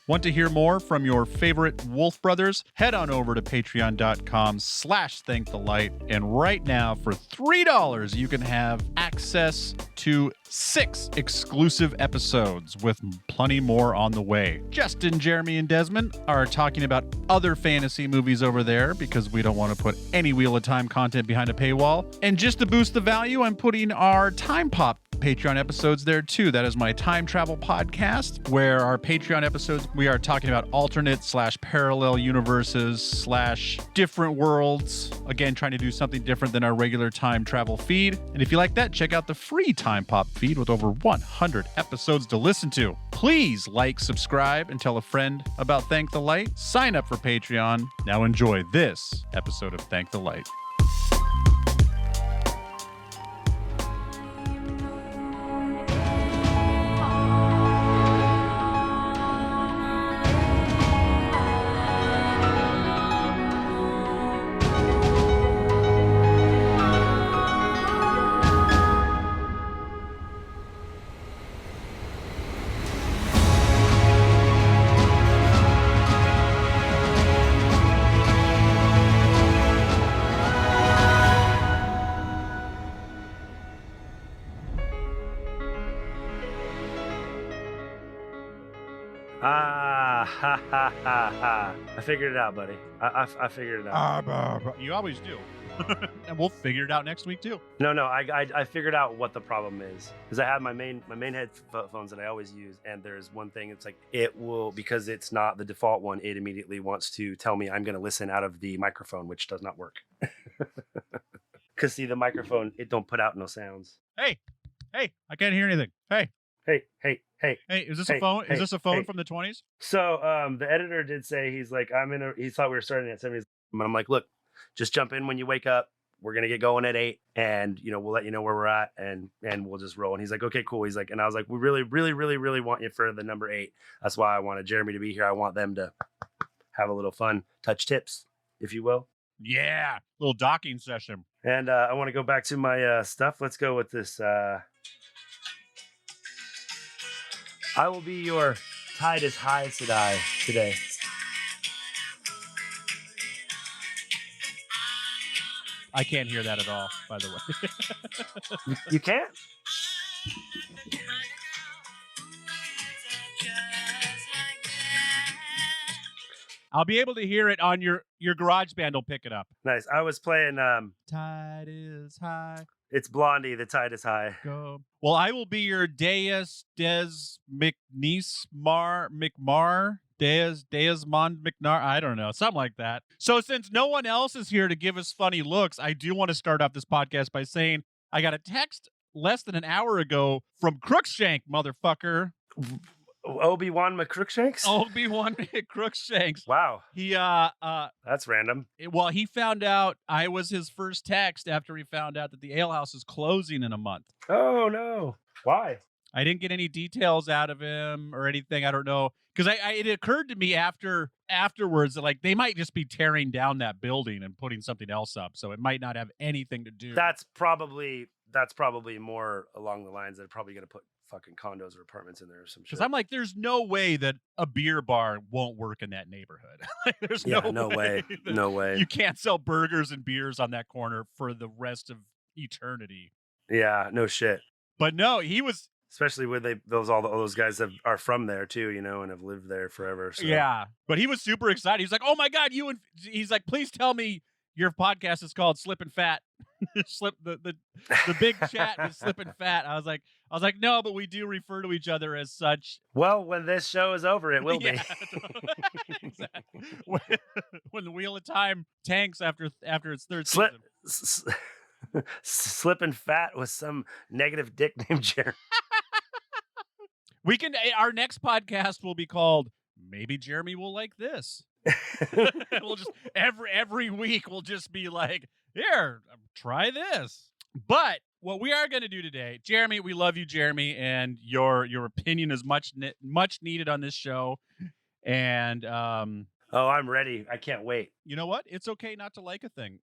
Want to hear more from your favorite Wolf Brothers? Head on over to patreon.com/thankthelite. And right now, for $3, you can have access to 6 exclusive episodes with plenty more on the way. Justin, Jeremy, and Desmond are talking about other fantasy movies over there because we don't want to put any Wheel of Time content behind a paywall. And just to boost the value, I'm putting our Time Pop Patreon episodes there too. That is my time travel podcast, where our Patreon episodes, we are talking about alternate/parallel universes/different worlds. Again, trying to do something different than our regular time travel feed. And if you like that, check out the free Time Pop feed with over 100 episodes to listen to. Please like, subscribe, and tell a friend about Thank the Light. Sign up for Patreon. Now enjoy this episode of Thank the Light. I figured it out, buddy. I figured it out. You always do. And we'll figure it out next week too. No, I figured out what the problem is, because I have my main headphones that I always use, and there's one thing. It's like it will, because it's not the default one, it immediately wants to tell me I'm going to listen out of the microphone, which does not work. Because see, the microphone, it don't put out no sounds. Hey, I can't hear anything. Hey, is this a phone? Is this a phone from the 20s? So the editor did say, he's like, he thought we were starting at 70s. And I'm like, look, just jump in when you wake up. We're going to get going at 8, and we'll let you know where we're at, and we'll just roll. And he's like, okay, cool. He's like, and I was like, we really, really, really, really want you for the number 8. That's why I wanted Jeremy to be here. I want them to have a little fun, touch tips, if you will. Yeah, little docking session. And I want to go back to my stuff. Let's go with this. I will be your tide is high today. I can't hear that at all, by the way. You can't? I'll be able to hear it on your GarageBand will pick it up. Nice. I was playing Tide is high. It's Blondie, the tide is high. Go. Well, I will be your Daes McMar, Desmond McNar. I don't know, something like that. So since no one else is here to give us funny looks, I do want to start off this podcast by saying I got a text less than an hour ago from Crookshank, motherfucker. Obi-Wan McCrookshanks? Obi-Wan McCrookshanks. Wow. He that's random. Well, he found out I was his first text after he found out that the ale house is closing in a month. Oh no. Why? I didn't get any details out of him or anything. I don't know. Because it occurred to me afterwards that like they might just be tearing down that building and putting something else up. So it might not have anything to do. That's probably more along the lines that they're probably going to put fucking condos or apartments in there or some shit. Because I'm like, there's no way that a beer bar won't work in that neighborhood. There's no way. No way. You can't sell burgers and beers on that corner for the rest of eternity. Yeah, no shit. But no, he was... Especially when all those guys are from there too, and have lived there forever. So. Yeah, but he was super excited. He's like, "Oh my god, he's like, please tell me your podcast is called Slippin' Fat." the big chat was Slippin' Fat. I was like, no, but we do refer to each other as such. Well, when this show is over, it will be. Exactly. When the Wheel of Time tanks after its third season. Slippin' Fat with some negative dick named Jeremy. Our next podcast will be called Maybe Jeremy Will Like This. We'll just every week we'll just be like, here, try this. But what we are going to do today, Jeremy, we love you, Jeremy, and your opinion is much needed on this show. And I'm ready. I can't wait. You know what? It's okay not to like a thing,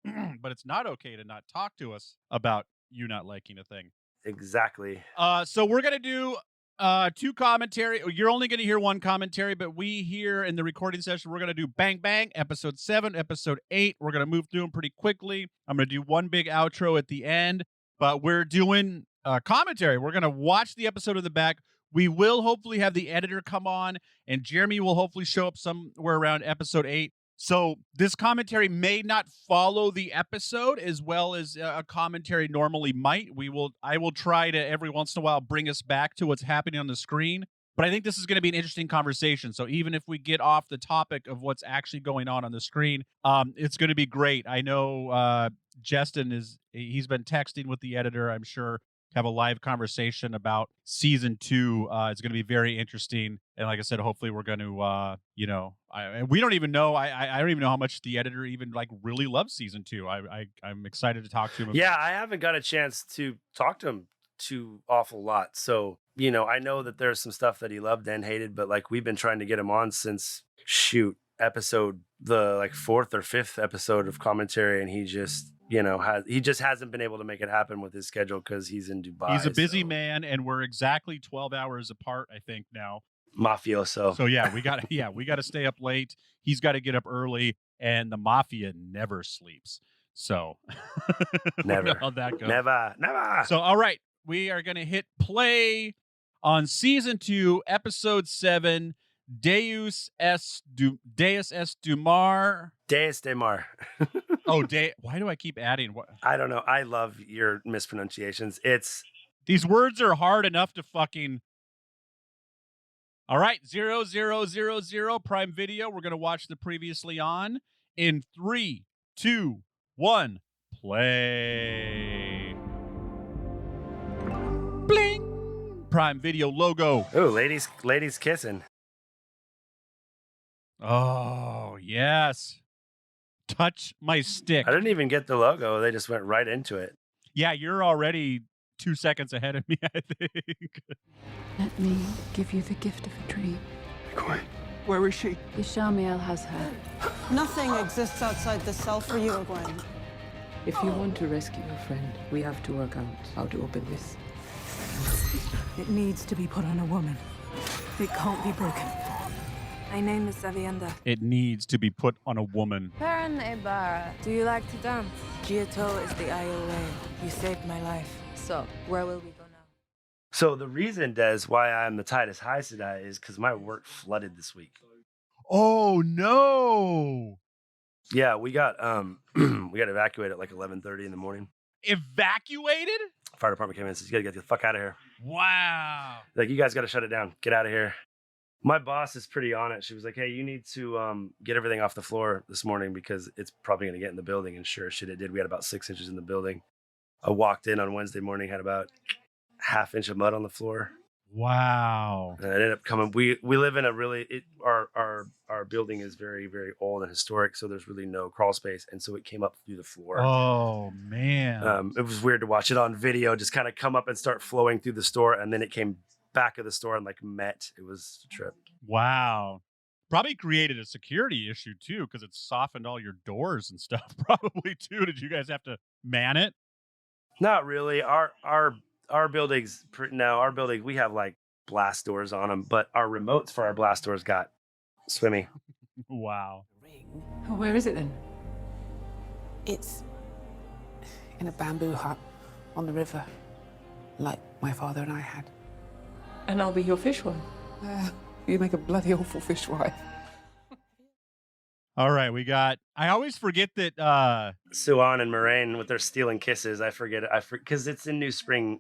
but it's not okay to not talk to us about you not liking a thing. Exactly. So we're going to do Two commentary. You're only going to hear one commentary, but we here in the recording session, we're going to do Bang Bang, episode 7, episode 8. We're going to move through them pretty quickly. I'm going to do one big outro at the end, but we're doing commentary. We're going to watch the episode in the back. We will hopefully have the editor come on, and Jeremy will hopefully show up somewhere around episode 8. So this commentary may not follow the episode as well as a commentary normally might. I will try to every once in a while bring us back to what's happening on the screen. But I think this is going to be an interesting conversation. So even if we get off the topic of what's actually going on the screen, it's going to be great. I know Justin he's been texting with the editor, I'm sure, to have a live conversation about season 2. It's going to be very interesting. And like I said, hopefully we're going to, we don't even know. I don't even know how much the editor even really loves season 2. I'm excited to talk to him. Yeah, I haven't got a chance to talk to him too awful lot. So, I know that there's some stuff that he loved and hated, but we've been trying to get him on since episode, the 4th or 5th episode of commentary. And he just, he just hasn't been able to make it happen with his schedule because he's in Dubai. He's a busy man, and we're exactly 12 hours apart, I think, now. Mafioso. So yeah, we got to stay up late. He's got to get up early, and the mafia never sleeps. So never. How that goes. Never. So all right, we are going to hit play on season 2, episode 7, Dae'Mar. Dae'Mar. Oh, why do I keep adding? What? I don't know. I love your mispronunciations. These words are hard enough to fucking. All right, 0000 Prime Video. We're gonna watch the previously on in 3, 2, 1, play. Bling. Prime Video logo. Oh, ladies kissing. Oh yes. Touch my stick. I didn't even get the logo. They just went right into it. Yeah, you're already 2 seconds ahead of me, I think. Let me give you the gift of a dream. Egwene, where is she? Ishamael has her. Nothing exists outside the cell for you, Egwene. If you want to rescue your friend, we have to work out how to open this. It needs to be put on a woman. It can't be broken. My name is Aviendha. It needs to be put on a woman. Perrin and Aviendha, do you like to dance? Giotto is the Aiel way. You saved my life. So, where will we go now? So the reason, Des, why I'm the tightest high today is because my work flooded this week. Oh no! Yeah, we got evacuated at 11:30 in the morning. Evacuated? Fire department came in and said, "You gotta get the fuck out of here." Wow! You guys gotta shut it down. Get out of here. My boss is pretty on it. She was like, "Hey, you need to get everything off the floor this morning because it's probably going to get in the building." And sure as shit, it did. We had about 6 inches in the building. I walked in on Wednesday morning, had about ½ inch of mud on the floor. Wow! And I ended up coming. We live in a our building is very, very old and historic, so there's really no crawl space, and so it came up through the floor. Oh man! It was weird to watch it on video, just kind of come up and start flowing through the store, and then it came back of the store and met. It was a trip. Wow. Probably created a security issue too, because it softened all your doors and stuff. Probably too. Did you guys have to man it? Not really. Our buildings our building, we have blast doors on them, but our remotes for our blast doors got swimmy. Wow. Where is it then? It's In a bamboo hut on the river, like my father and I had. And I'll be your fishwife. You make a bloody awful fishwife. All right, we got. I always forget that Siuan and Moiraine with their stealing kisses. I forget it. Because it's in New Spring,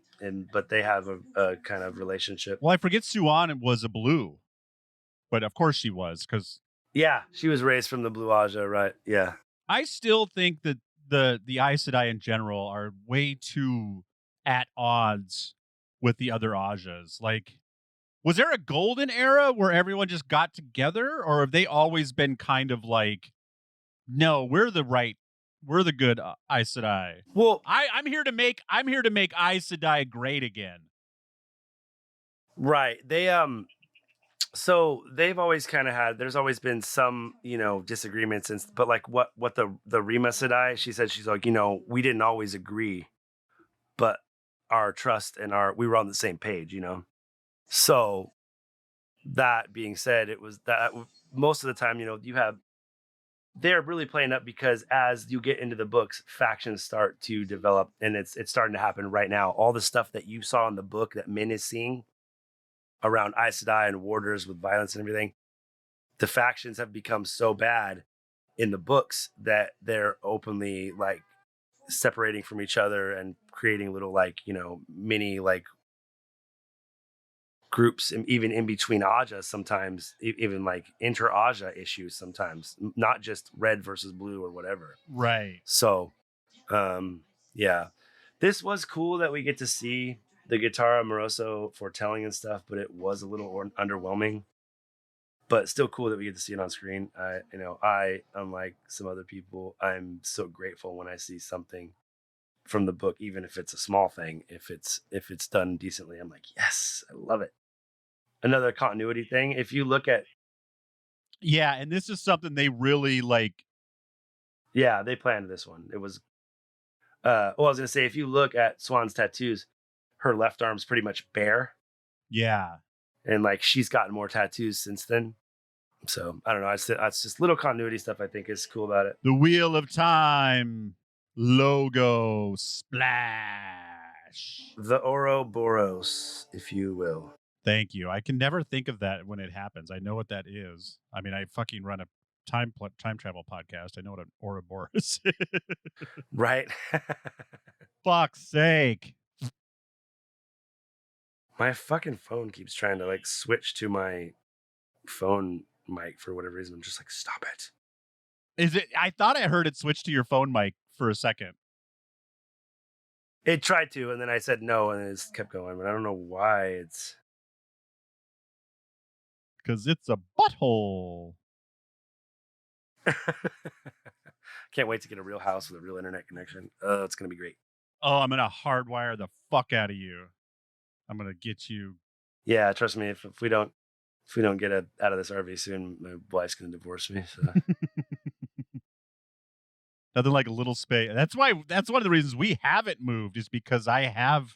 but they have a kind of relationship. Well, I forget Siuan was a blue, but of course she was, because yeah, she was raised from the Blue Aja, right? Yeah. I still think that the Aes Sedai in general are way too at odds with the other Ajas. Was there a golden era where everyone just got together, or have they always been kind of no, we're the good Aes Sedai? Well, I'm here to make Aes Sedai great again. Right. They so they've always kind of had. There's always been some disagreements, but what the Rima Sedai, she's like, we didn't always agree, but our trust and we were on the same page, So that being said, it was that most of the time, they're really playing up because as you get into the books, factions start to develop, and it's starting to happen right now. All the stuff that you saw in the book that Min is seeing around Aes Sedai and warders with violence and everything, the factions have become so bad in the books that they're openly like separating from each other and creating little mini groups, and even in between Aja sometimes, even like inter-Aja issues sometimes, not just red versus blue or whatever. Right. So, yeah, this was cool that we get to see the Guitarra Moroso foretelling and stuff, but it was a little underwhelming. But still cool that we get to see it on screen. I, unlike some other people, I'm so grateful when I see something from the book, even if it's a small thing. If it's done decently, I'm like, yes, I love it. Another continuity thing. If you look at, yeah, and this is something they really like. Yeah, they planned this one. It was, I was gonna say, if you look at Swan's tattoos, her left arm's pretty much bare. Yeah. And like she's gotten more tattoos since then. So I don't know. It's just little continuity stuff I think is cool about it. The Wheel of Time logo splash. The Ouroboros, if you will. Thank you. I can never think of that when it happens. I know what that is. I mean, I fucking run a time travel podcast. I know what an Ouroboros is. Right. Fuck's sake. My fucking phone keeps trying to like switch to my phone mic for whatever reason. I'm just like, stop it. Is it? I thought I heard it switch to your phone mic for a second. It tried to, and then I said no, and it just kept going. But I don't know why it's. Because it's a butthole. Can't wait to get a real house with a real internet connection. It's gonna be great. Oh, I'm gonna hardwire the fuck out of you. I'm gonna get you. Yeah, trust me. If we don't get out of this RV soon, my wife's gonna divorce me. So. Nothing like a little space. That's one of the reasons we haven't moved, is because I have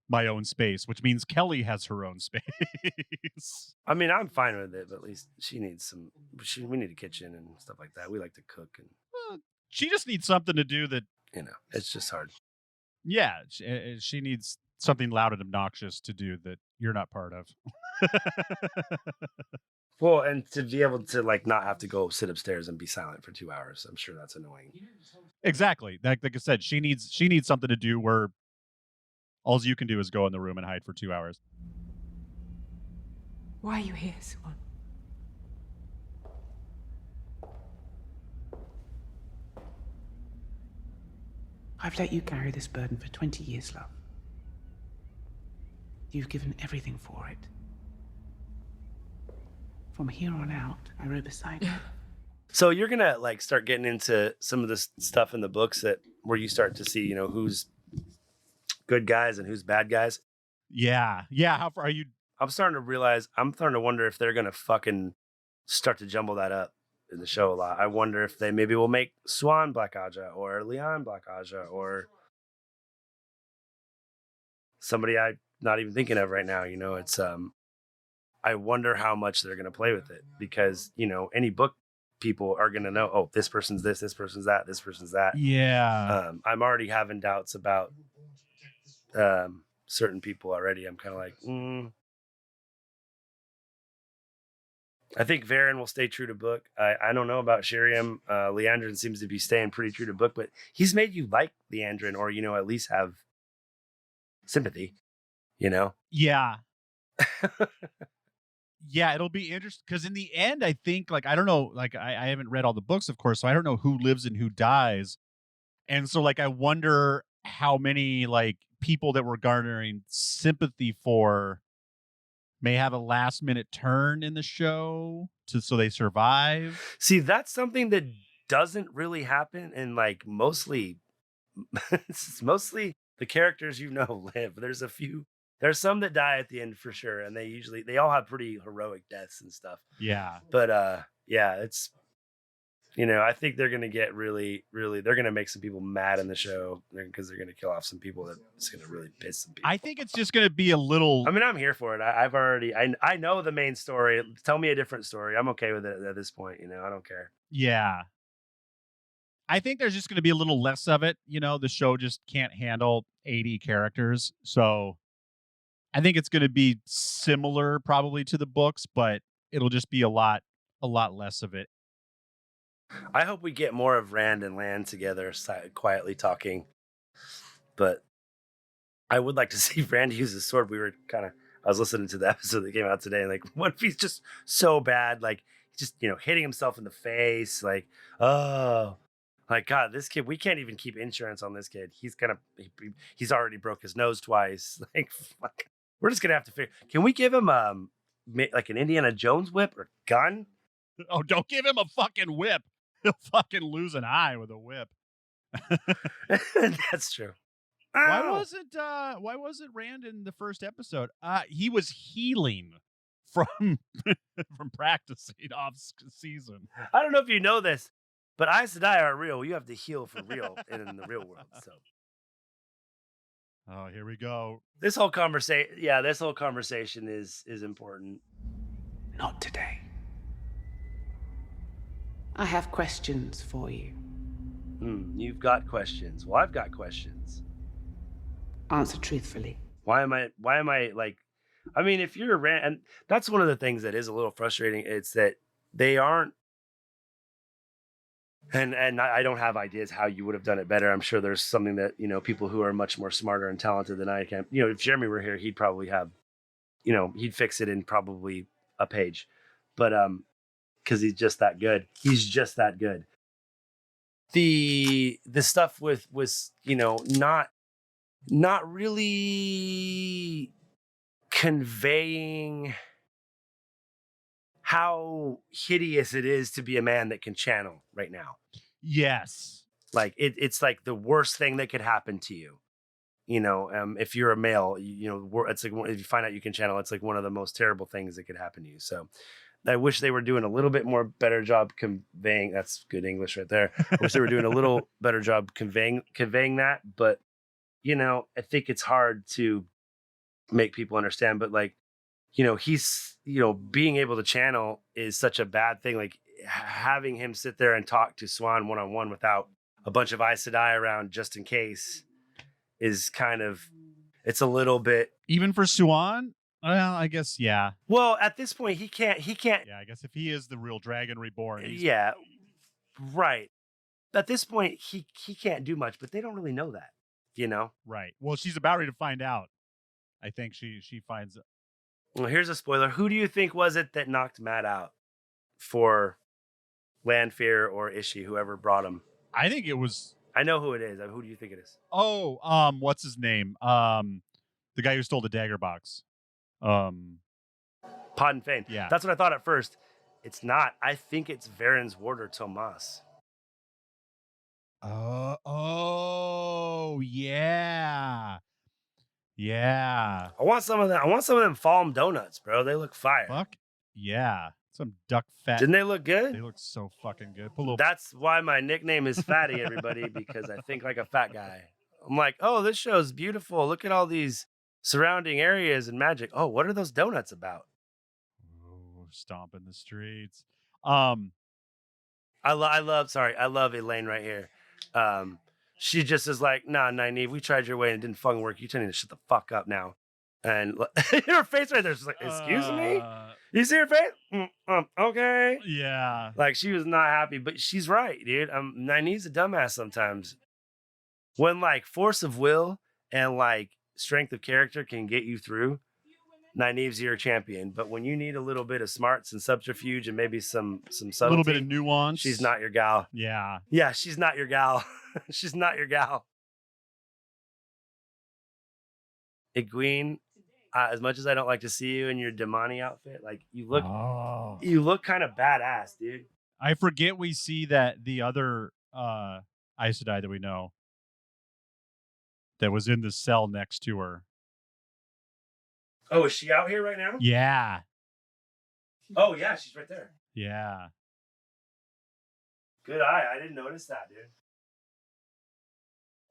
my own space, which means Kelly has her own space. I mean, I'm fine with it, but at least she needs we need a kitchen and stuff like that. We like to cook, and she just needs something to do that. It's just hard. Yeah, she needs something loud and obnoxious to do that you're not part of. Well, and to be able to like not have to go sit upstairs and be silent for 2 hours, I'm sure that's annoying. Exactly. Like I said, she needs something to do where all you can do is go in the room and hide for 2 hours. Why are you here, Siuan? I've let you carry this burden for 20 years, love. You've given everything for it. From here on out, I row beside you. So you're gonna like start getting into some of this stuff in the books where you start to see, who's good guys and who's bad guys. Yeah. How far are you? I'm starting to wonder if they're gonna fucking start to jumble that up in the show a lot. I wonder if they maybe will make Siuan Black Aja or Leon Black Aja or somebody I'm not even thinking of right now. It's I wonder how much they're gonna play with it, because any book people are gonna know, oh, this person's this person's that, this person's that. Yeah. I'm already having doubts about certain people already. I'm kind of like, I think Varen will stay true to book. I don't know about Sheriam. Liandrin seems to be staying pretty true to book, but he's made you like Liandrin, or at least have sympathy. Yeah. Yeah, it'll be interesting, because in the end, I think, I don't know, I haven't read all the books, of course, so I don't know who lives and who dies. And so, I wonder how many, people that we're garnering sympathy for may have a last-minute turn in the show so they survive. See, that's something that doesn't really happen, and, mostly, it's mostly the characters live. There's some that die at the end for sure, and they all have pretty heroic deaths and stuff. Yeah. But yeah, I think they're going to get really, really, they're going to make some people mad in the show because they're going to kill off some people that's going to really piss some people. I think it's just going to be a little. I mean, I'm here for it. I know the main story. Tell me a different story. I'm okay with it at this point. I don't care. Yeah. I think there's just going to be a little less of it. The show just can't handle 80 characters. So I think it's going to be similar probably to the books, but it'll just be a lot less of it. I hope we get more of Rand and Lan together, quietly talking. But I would like to see Rand use his sword. I was listening to the episode that came out today, and like, what if he's just so bad, like just hitting himself in the face, like, oh, like God, this kid, we can't even keep insurance on this kid. He's already broke his nose twice. Like, fuck. We're just gonna have to figure. Can we give him like an Indiana Jones whip or gun? Oh, don't give him a fucking whip. He'll fucking lose an eye with a whip. That's true. Why wasn't Rand in the first episode? He was healing from practicing off season. I don't know if you know this, but Aes Sedai are real. You have to heal for real in the real world. So. Oh, here we go. This whole conversation is important. Not today. I have questions for you. You've got questions. Well, I've got questions. Answer truthfully. Why am I like, I mean, if you're a Rand, and that's one of the things that is a little frustrating. It's that they aren't, and I don't have ideas how you would have done it better. I'm sure there's something that, people who are much more smarter and talented than I can, if Jeremy were here, he'd probably have, he'd fix it in probably a page, but, because he's just that good. The stuff was not really conveying how hideous it is to be a man that can channel right now. Yes. Like it's like the worst thing that could happen to you. If you're a male, it's like if you find out you can channel, it's like one of the most terrible things that could happen to you. So I wish they were doing a little bit more better job conveying. That's good English right there. I wish they were doing a little better job conveying that. But, I think it's hard to make people understand. But like, he's, being able to channel is such a bad thing. Like having him sit there and talk to Siuan one-on-one without a bunch of Aes Sedai around just in case is kind of, it's a little bit. Even for Siuan? Well, I guess, yeah. Well, at this point, he can't. Yeah, I guess if he is the real Dragon Reborn. Yeah, right. At this point, he can't do much, but they don't really know that, Right. Well, she's about ready to find out. I think she finds it. Well, here's a spoiler. Who do you think was it that knocked Matt out for Lanfear or Ishii, whoever brought him? I think it was. I know who it is. Who do you think it is? Oh, what's his name? The guy who stole the dagger box. Podden Fane. Yeah. That's what I thought at first. It's not. I think it's Varen's warder Tomas. Oh, yeah. Yeah. I want some of them. I want some of them Falme donuts, bro. They look fire. Fuck yeah. Some duck fat. Didn't they look good? They look so fucking good. Put a little... That's why my nickname is Fatty, everybody, because I think like a fat guy. I'm like, oh, this show's beautiful. Look at all these surrounding areas and magic. Oh, what are those donuts about? Oh, stomping the streets. I love Elayne right here. She just is like, nah, Nynaeve, we tried your way and it didn't fucking work. You need to shut the fuck up now. And her face right there, she's like, excuse me? You see her face? Okay. Yeah. Like, she was not happy, but she's right, dude. Nynaeve's a dumbass sometimes. When, like, force of will and, like, strength of character can get you through, Nynaeve's your champion. But when you need a little bit of smarts and subterfuge and maybe some subtlety, a little bit of nuance, she's not your gal. Yeah. Yeah, she's not your gal. She's not your gal. Egwene, as much as I don't like to see you in your Damani outfit, like you look kind of badass, dude. I forget we see that the other Aes Sedai that we know that was in the cell next to her. Oh, is she out here right now? Yeah. Oh, yeah, she's right there. Yeah. Good eye. I didn't notice that, dude.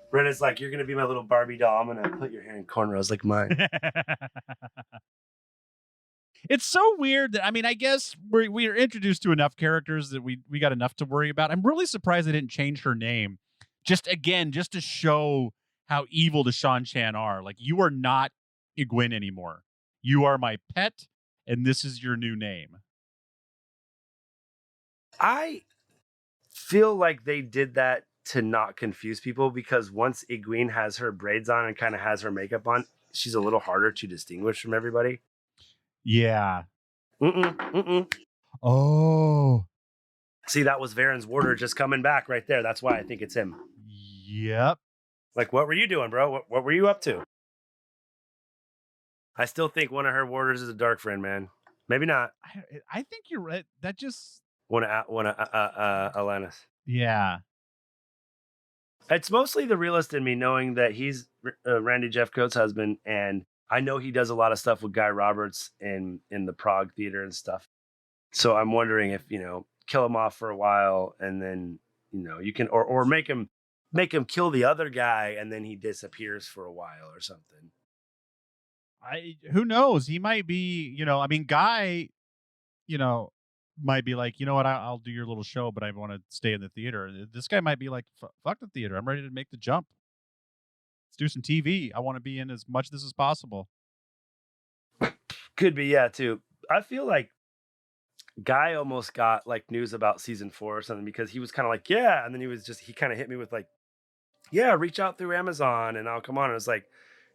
Brenna's like, you're going to be my little Barbie doll. I'm going to put your hair in cornrows like mine. It's so weird that, I mean, I guess we are introduced to enough characters that we got enough to worry about. I'm really surprised they didn't change her name. Just to show how evil the Shan are. Like, you are not Egwene anymore. You are my pet, and this is your new name. I feel like they did that to not confuse people, because once Egwene has her braids on and kind of has her makeup on, she's a little harder to distinguish from everybody. Yeah. Oh. See, that was Varen's warder just coming back right there. That's why I think it's him. Yep. Like, what were you doing, bro? What were you up to? I still think one of her warders is a Darkfriend, man. Maybe not. I think you're right. That just... One of Alanis. Yeah. It's mostly the realist in me, knowing that he's Randy Jeffcoat's husband, and I know he does a lot of stuff with Guy Roberts in the Prague theater and stuff. So I'm wondering if, kill him off for a while, and then, you can, or make him kill the other guy, and then he disappears for a while or something. Who knows? He might be, Guy, might be like, you know what, I'll do your little show, but I want to stay in the theater. This guy might be like, fuck the theater. I'm ready to make the jump. Let's do some TV. I want to be in as much of this as possible. Could be, yeah, too. I feel like Guy almost got like news about season 4 or something, because he was kind of like, yeah. And then he kind of hit me with like, yeah, reach out through Amazon and I'll come on. And it was like,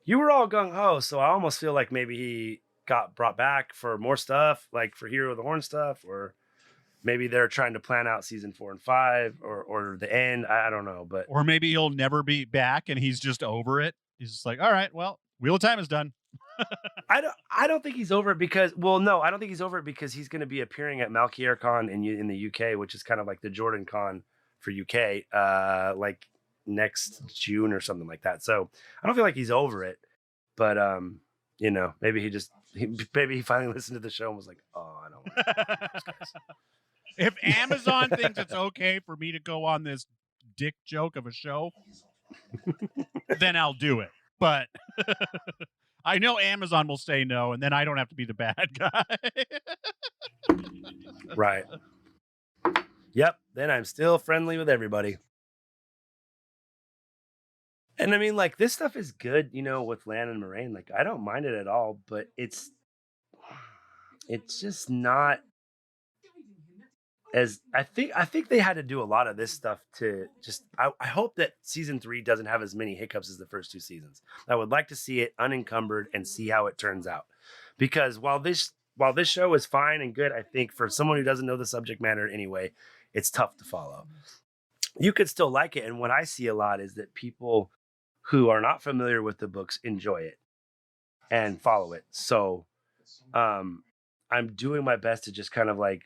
you were all gung ho. So I almost feel like maybe he got brought back for more stuff, like for Hero of the Horn stuff, or maybe they're trying to plan out season 4 and 5 or the end. I don't know, but or maybe he'll never be back and he's just over it. He's just like, all right, well, Wheel of Time is done. I don't think he's over it because, well, no, I don't think he's over it because he's going to be appearing at Malkier Con in the UK, which is kind of like the Jordan Con for UK, like next June or something like that. So I don't feel like he's over it, but maybe he finally listened to the show and was like, oh, I don't want those guys. If Amazon thinks it's okay for me to go on this dick joke of a show, then I'll do it. But I know Amazon will say no, and then I don't have to be the bad guy. Right. Yep. Then I'm still friendly with everybody. And I mean, like, this stuff is good, with Lan and Moiraine. Like, I don't mind it at all, but it's just not as I think they had to do a lot of this stuff to just. I hope that season 3 doesn't have as many hiccups as the first 2 seasons. I would like to see it unencumbered and see how it turns out, because while this show is fine and good, I think for someone who doesn't know the subject matter anyway, it's tough to follow. You could still like it, and what I see a lot is that people who are not familiar with the books enjoy it and follow it. So I'm doing my best to just kind of like,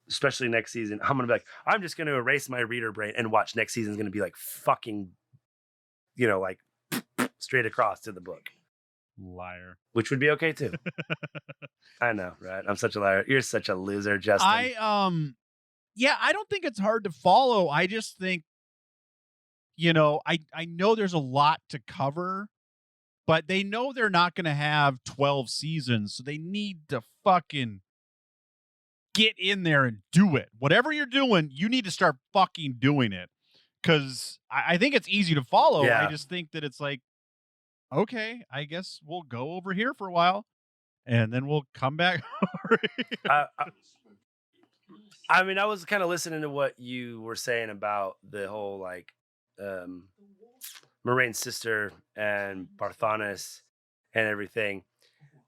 especially next season, I'm going to be like, I'm just going to erase my reader brain and watch next season is going to be like fucking, like straight across to the book. Liar. Which would be okay too. I know, right? I'm such a liar. You're such a loser, Justin. Yeah, I don't think it's hard to follow. I just think, I know there's a lot to cover, but they know they're not going to have 12 seasons, so they need to fucking get in there and do it. Whatever you're doing, you need to start fucking doing it, because I think it's easy to follow. Yeah. I just think that it's like, okay, I guess we'll go over here for a while, and then we'll come back. I mean, I was kind of listening to what you were saying about the whole, like, Moiraine's sister and Barthanes and everything.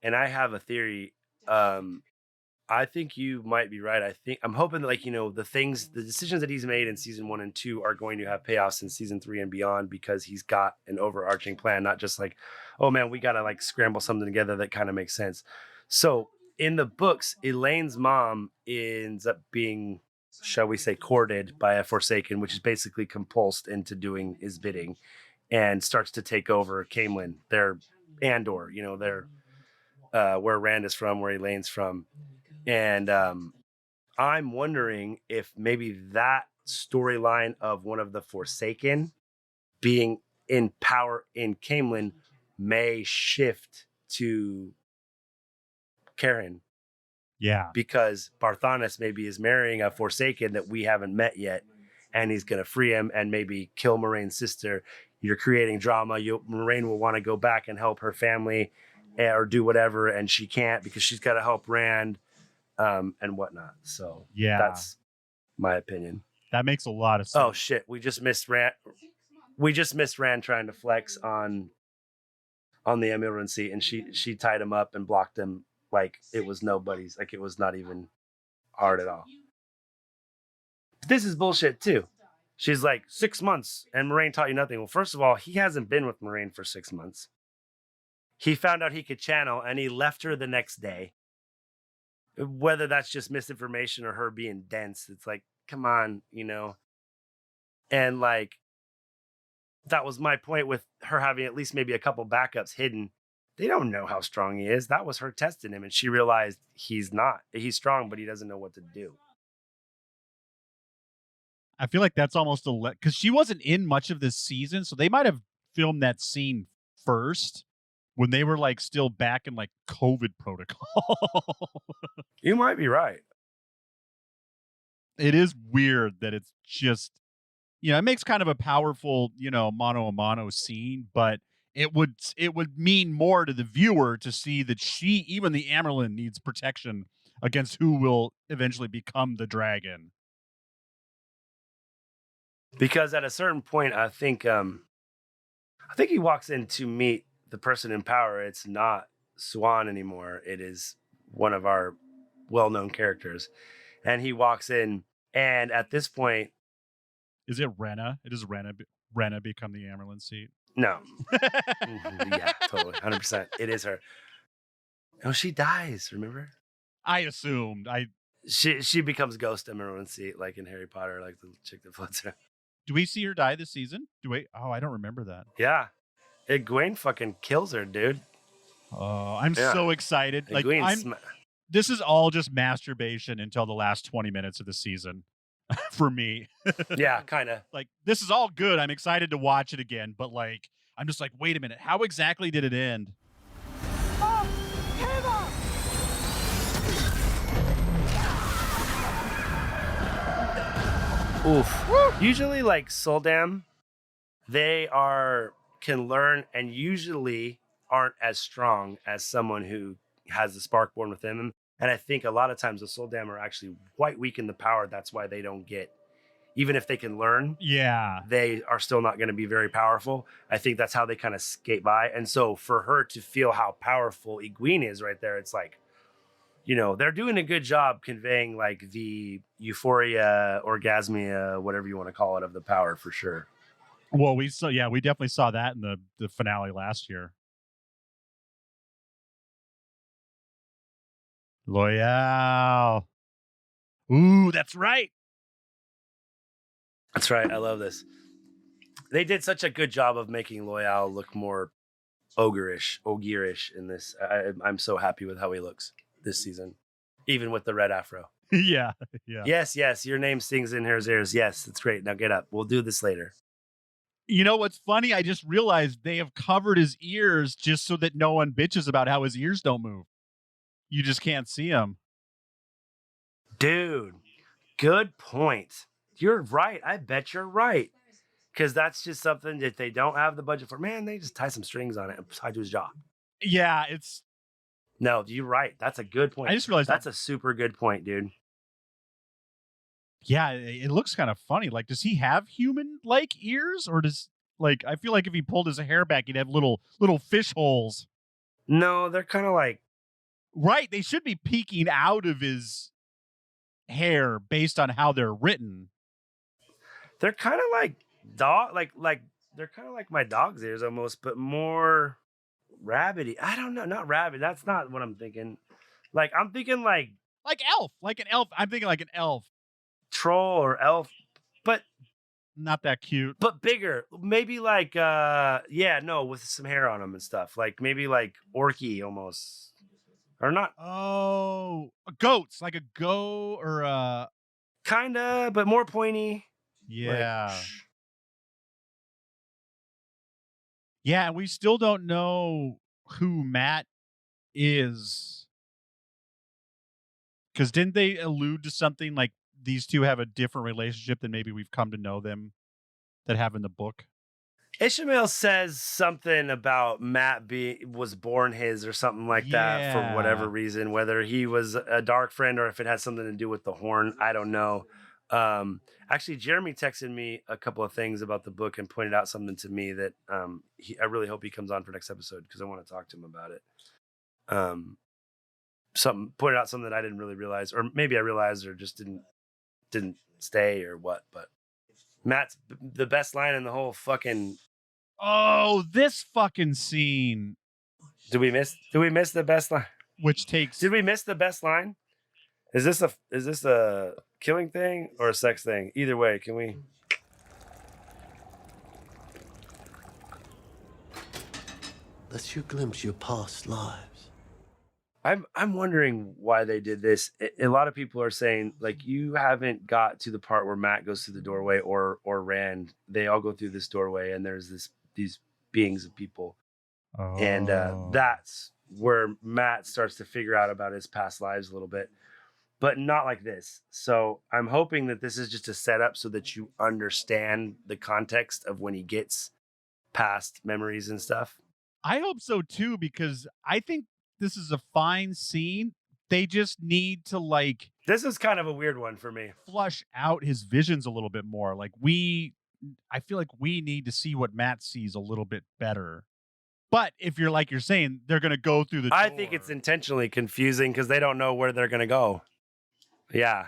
And I have a theory. I think you might be right. I'm hoping that, like, the decisions that he's made in season 1 and 2 are going to have payoffs in season 3 and beyond, because he's got an overarching plan, not just like, oh man, we got to like scramble something together that kind of makes sense. So in the books, Elaine's mom ends up being, shall we say, courted by a Forsaken, which is basically compulsed into doing his bidding, and starts to take over Caemlyn, their Andor, their where Rand is from, where Elaine's from. And I'm wondering if maybe that storyline of one of the Forsaken being in power in Caemlyn may shift to Cairhien. Yeah. Because Barthanes maybe is marrying a Forsaken that we haven't met yet, and he's going to free him and maybe kill Moiraine's sister. You're creating drama. Moiraine will want to go back and help her family or do whatever, and she can't because she's got to help Rand and whatnot. So Yeah. that's my opinion. That makes a lot of sense. Oh, shit. We just missed Rand. We just missed Rand trying to flex on the Emilrun seat, and she tied him up and blocked him like it was nobody's. Like it was not even hard at all. This is bullshit too. She's like 6 months and Moiraine taught you nothing. Well, first of all, he hasn't been with Moiraine for 6 months. He found out he could channel and he left her the next day. Whether that's just misinformation or her being dense, it's like, come on, you know. And like, that was my point with her having at least maybe a couple backups hidden. They don't know how strong he is. That was her testing him. And she realized he's not. He's strong, but he doesn't know what to do. I feel like that's almost because she wasn't in much of this season, so they might have filmed that scene first when they were like still back in like COVID protocol. You might be right. It is weird that it's just, it makes kind of a powerful, mano a mano scene, but it would mean more to the viewer to see that even the Amyrlin needs protection against who will eventually become the dragon. Because at a certain point, I think he walks in to meet the person in power. It's not Siuan anymore. It is one of our well-known characters. And he walks in, and at this point... Is it Rhaena? It is Rhaena become the Amyrlin seat? No. Yeah, totally. 100%. It is her. No, she dies, remember? I assumed. She becomes Ghost Amyrlin seat, like in Harry Potter, like the chick that floats around. Do we see her die this season? I don't remember that. Yeah. Egwene fucking kills her, dude. Oh, I'm so excited. This is all just masturbation until the last 20 minutes of the season for me. Yeah, kind of. Like, this is all good. I'm excited to watch it again, but like, I'm just like, wait a minute. How exactly did it end? Oof. Woo. Usually, like sul'dam, they can learn and usually aren't as strong as someone who has the spark born within them. And I think a lot of times the sul'dam are actually quite weak in the power. That's why they don't get, even if they can learn, they are still not going to be very powerful. I think that's how they kind of skate by. And so for her to feel how powerful Egwene is right there, it's like, they're doing a good job conveying like the euphoria, orgasmia, whatever you want to call it, of the power for sure. Well, we definitely saw that in the finale last year. Loial. Ooh, that's right. That's right. I love this. They did such a good job of making Loial look more ogreish in this. I'm so happy with how he looks this season, even with the red afro. Yeah. Yes. Your name sings in her ears. Yes, that's great. Now get up. We'll do this later. You know what's funny? I just realized they have covered his ears just so that no one bitches about how his ears don't move. You just can't see him. Dude, good point. You're right. I bet you're right. Because that's just something that they don't have the budget for. Man, they just tie some strings on it and tie to his jaw. Yeah, No, you're right. That's a good point. I just realized that's a super good point, dude. Yeah, it looks kind of funny. Like, does he have human-like ears? Or I feel like if he pulled his hair back, he'd have little fish holes. No, they're kind of like... Right, they should be peeking out of his hair based on how they're written. They're kind of like they're kind of like my dog's ears almost, but more rabbity. I don't know, not rabbit. That's not what I'm thinking. Like I'm thinking like elf, like an elf. I'm thinking like an elf, troll or elf, but not that cute. But bigger, maybe like with some hair on them and stuff. Like maybe like orky almost. Or not. Oh, goats, like a goat or kinda, but more pointy. Yeah. Yeah, we still don't know who Matt is. Because didn't they allude to something like these two have a different relationship than maybe we've come to know them that have in the book? Ishamael says something about Matt was born his or something like that for whatever reason, whether he was a Darkfriend or if it has something to do with the horn. I don't know. Actually, Jeremy texted me a couple of things about the book and pointed out something to me that I really hope he comes on for next episode because I want to talk to him about it. Pointed out something that I didn't really realize, or maybe I realized or just didn't stay or what, but Matt's the best line in the whole fucking. Oh, this fucking scene. Did we miss the best line? Which takes. Did we miss the best line? Is this a killing thing or a sex thing? Either way, can we? Lets you glimpse your past lives. I'm wondering why they did this. A lot of people are saying like you haven't got to the part where Matt goes through the doorway or Rand. They all go through this doorway and there's these beings of people, and that's where Matt starts to figure out about his past lives a little bit, but not like this. So I'm hoping that this is just a setup so that you understand the context of when he gets past memories and stuff. I hope so too, because I think this is a fine scene. They just need to this is kind of a weird one for me. Flush out his visions a little bit more. I feel like we need to see what Matt sees a little bit better. But if you're saying they're going to go through the door. I think it's intentionally confusing because they don't know where they're going to go. Yeah.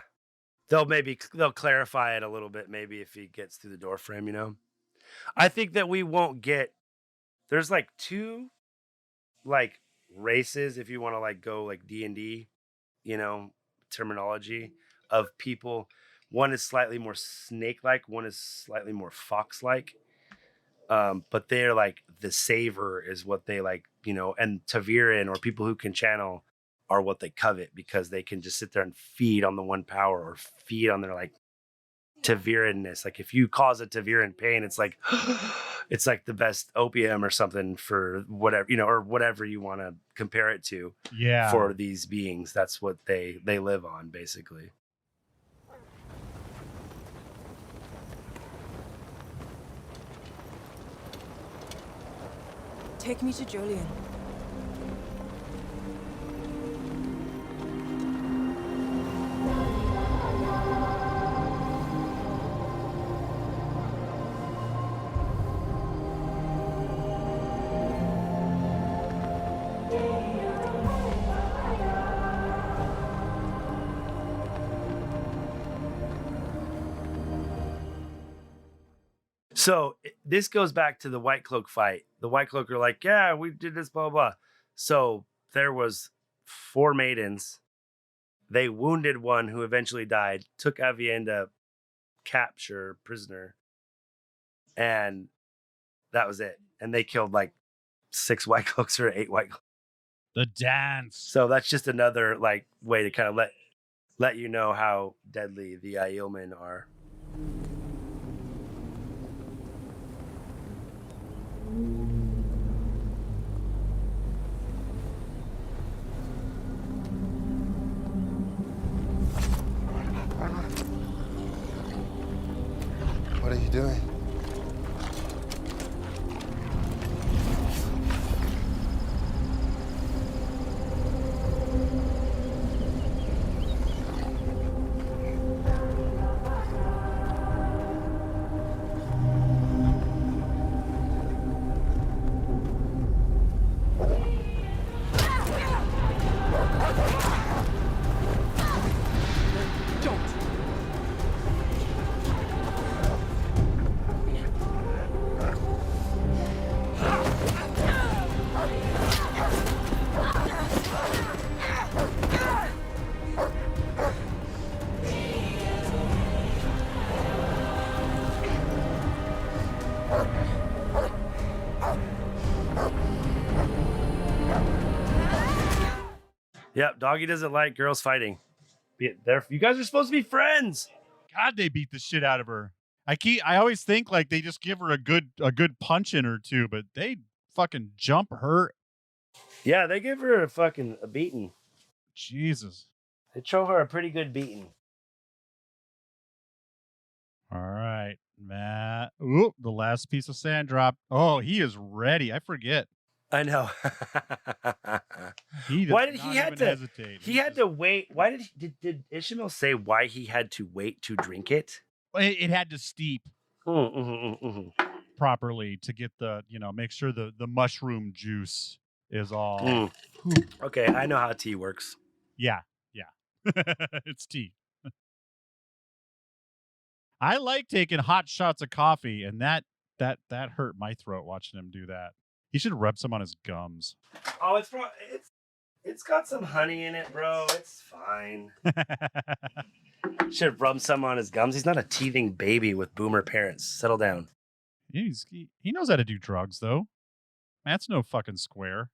They'll clarify it a little bit. Maybe if he gets through the door frame, I think that we won't get, there's two races, if you want to go D&D, terminology of people. One is slightly more snake-like, one is slightly more fox-like. But they're the saver is what they and ta'veren or people who can channel are what they covet because they can just sit there and feed on the one power or feed on their ta'verenness. If you cause a ta'veren pain, it's it's the best opium or something for whatever, or whatever you want to compare it to. Yeah. For these beings, that's what they live on, basically. Take me to Julian. So this goes back to the White Cloak fight. The White Cloak are like, yeah, we did this, blah, blah. So there was 4 maidens. They wounded one who eventually died, took Aviendha prisoner. And that was it. And they killed 6 White Cloaks or 8 White Cloaks. The dance. So that's just another way to kind of let you know how deadly the Aiel men are. What are you doing? Yep, Doggy doesn't like girls fighting. You guys are supposed to be friends. God, they beat the shit out of her. I always think like they just give her a good punch in or two, but they fucking jump her. Yeah, they give her a beating. Jesus. They show her a pretty good beating. All right, Matt. Ooh, the last piece of sand drop. Oh, he is ready. I forget. I know. Why did he have to hesitate? He had to wait. Why did Ishamael say why he had to wait to drink it? It had to steep properly to get the, make sure the mushroom juice is all. Okay, I know how tea works. Yeah. It's tea. I like taking hot shots of coffee, and that hurt my throat watching him do that. He should rub some on his gums. Oh, it's got some honey in it, bro. It's fine. Should rub some on his gums. He's not a teething baby with boomer parents. Settle down. He knows how to do drugs, though. Matt's no fucking square.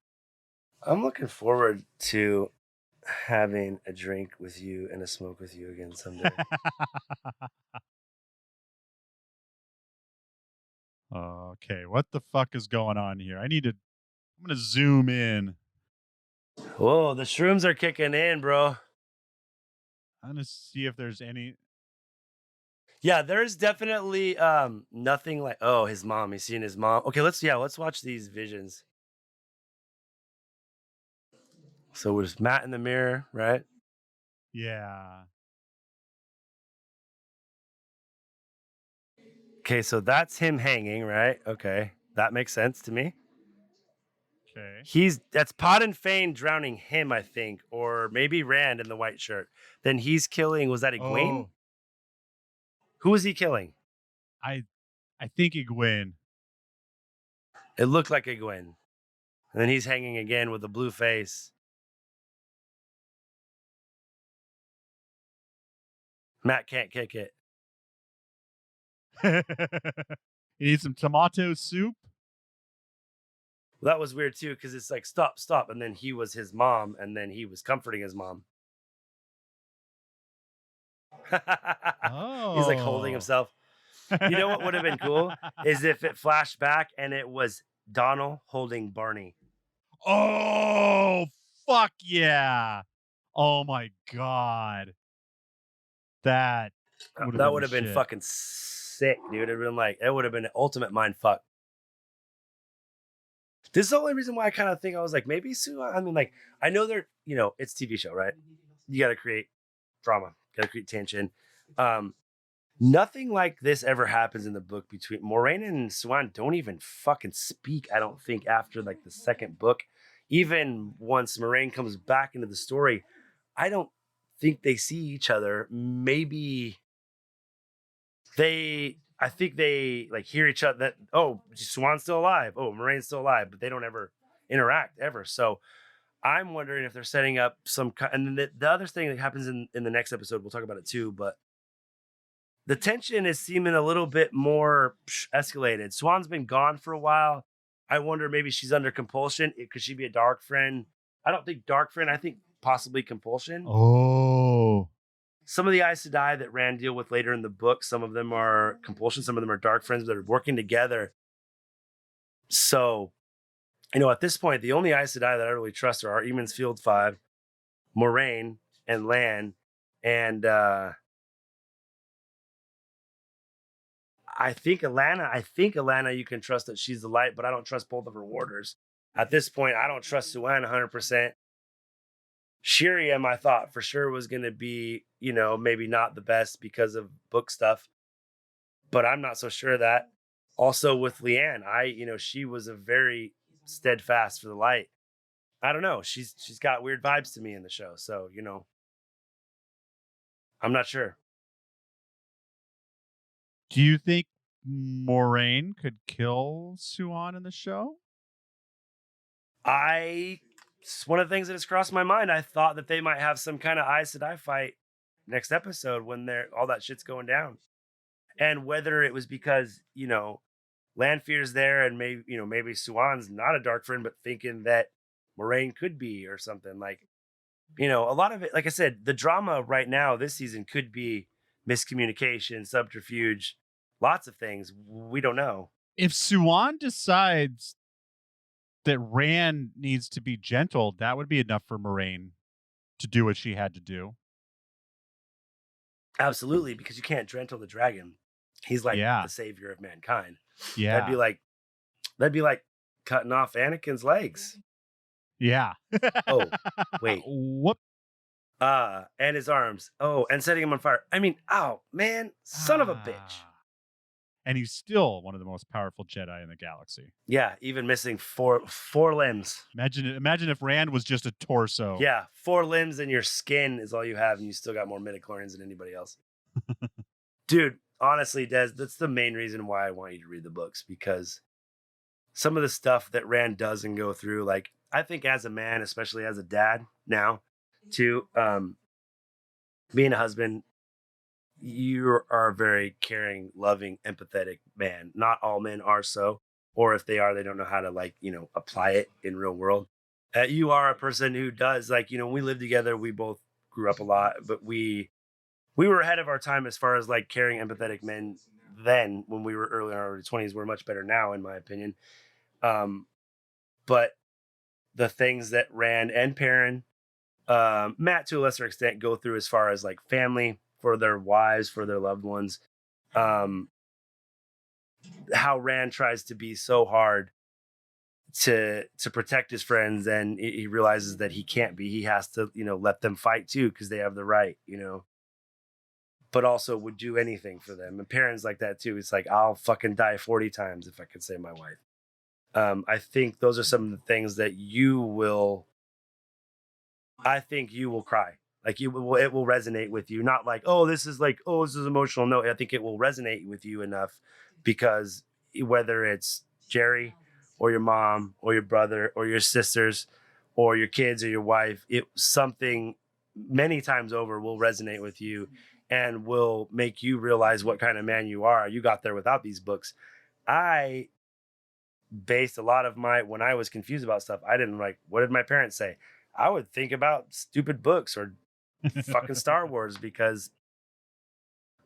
I'm looking forward to having a drink with you and a smoke with you again someday. Okay, what the fuck is going on here? I'm gonna zoom in. Whoa, the shrooms are kicking in, bro. I'm gonna see if there's any. Yeah, there's definitely nothing like, oh, his mom. He's seeing his mom. Okay, let's watch these visions. So there's Matt in the mirror, right? Yeah. Okay, so that's him hanging, right? Okay, that makes sense to me. Okay. That's Pod and Fane drowning him, I think, or maybe Rand in the white shirt. Then he's killing. Was that Egwene? Oh. Who was he killing? I think Egwene. It looked like Egwene. And then he's hanging again with a blue face. Matt can't kick it. You need some tomato soup? Well, that was weird too, because it's like stop, and then he was his mom, and then he was comforting his mom. Oh. He's like holding himself. You know what would have been cool is if it flashed back and it was Donald holding Barney. Oh, fuck yeah. Oh my God. That would have been fucking sick, dude. It would have been an ultimate mind fuck. This is the only reason why I kind of think I was like, maybe Siuan. I mean, like, I know they're, it's TV show, right? You got to create drama, got to create tension. Nothing like this ever happens in the book between Moiraine and Siuan. Don't even fucking speak, I don't think, after like the second book. Even once Moiraine comes back into the story, I don't think they see each other. Maybe I think they like hear each other that, oh, Siuan's still alive. Oh, Moraine's still alive, but they don't ever interact ever. So I'm wondering if they're setting up some kind. And then the other thing that happens in the next episode, we'll talk about it too, but the tension is seeming a little bit more escalated. Siuan's been gone for a while. I wonder maybe she's under compulsion. Could she be a Darkfriend? I don't think Darkfriend. I think possibly compulsion. Oh. Some of the Aes Sedai that Rand deal with later in the book, some of them are compulsion, some of them are Darkfriends that are working together. So, at this point, the only Aes Sedai that I really trust are Eamon's Field 5, Moiraine, and Lan, and I think Alana, you can trust that she's the light, but I don't trust both of her warders. At this point, I don't trust Siuan 100%. Shiriam, I thought for sure was going to be, maybe not the best because of book stuff, but I'm not so sure of that. Also with Leanne, she was a very steadfast for the light. I don't know. She's got weird vibes to me in the show. So, I'm not sure. Do you think Moiraine could kill Siuan in the show? It's one of the things that has crossed my mind. I thought that they might have some kind of Aes Sedai fight next episode when all that shit's going down. And whether it was because, Lanfear's there and maybe Siuan's not a Darkfriend, but thinking that Moiraine could be or something. Like, a lot of it, like I said, the drama right now this season could be miscommunication, subterfuge, lots of things we don't know. If Siuan decides that Rand needs to be gentle, that would be enough for Moiraine to do what she had to do. Absolutely, because you can't gentle the dragon. He's like the savior of mankind. Yeah. That'd be like cutting off Anakin's legs. Yeah. Oh, wait. Whoop. And his arms. Oh, and setting him on fire. I mean, oh, man, son of a bitch. And he's still one of the most powerful Jedi in the galaxy. Yeah, even missing four limbs. Imagine if Rand was just a torso. Yeah, 4 limbs and your skin is all you have, and you still got more midichlorians than anybody else. Dude, honestly, Des, that's the main reason why I want you to read the books, because some of the stuff that Rand does and go through, like, I think as a man, especially as a dad now, too, being a husband, you are a very caring, loving, empathetic man. Not all men are so, or if they are, they don't know how to, like, apply it in real world. You are a person who does, like, when we lived together, we both grew up a lot, but we were ahead of our time as far as, like, caring, empathetic men then. When we were early in our early 20s, we're much better now, in my opinion. But the things that Rand and Perrin, Matt to a lesser extent, go through as far as, like, family, for their wives, for their loved ones, how Rand tries to be so hard to protect his friends, and he realizes that he can't be. He has to, let them fight too, because they have the right, but also would do anything for them. And Perrin's like that too. It's like, I'll fucking die 40 times if I could save my wife. I think those are some of the things that you will cry. Like, it will resonate with you. Not like, this is emotional. No, I think it will resonate with you enough, because whether it's Jerry or your mom or your brother or your sisters or your kids or your wife, something many times over will resonate with you and will make you realize what kind of man you are. You got there without these books. I based a lot of when I was confused about stuff, I didn't what did my parents say? I would think about stupid books or fucking Star Wars, because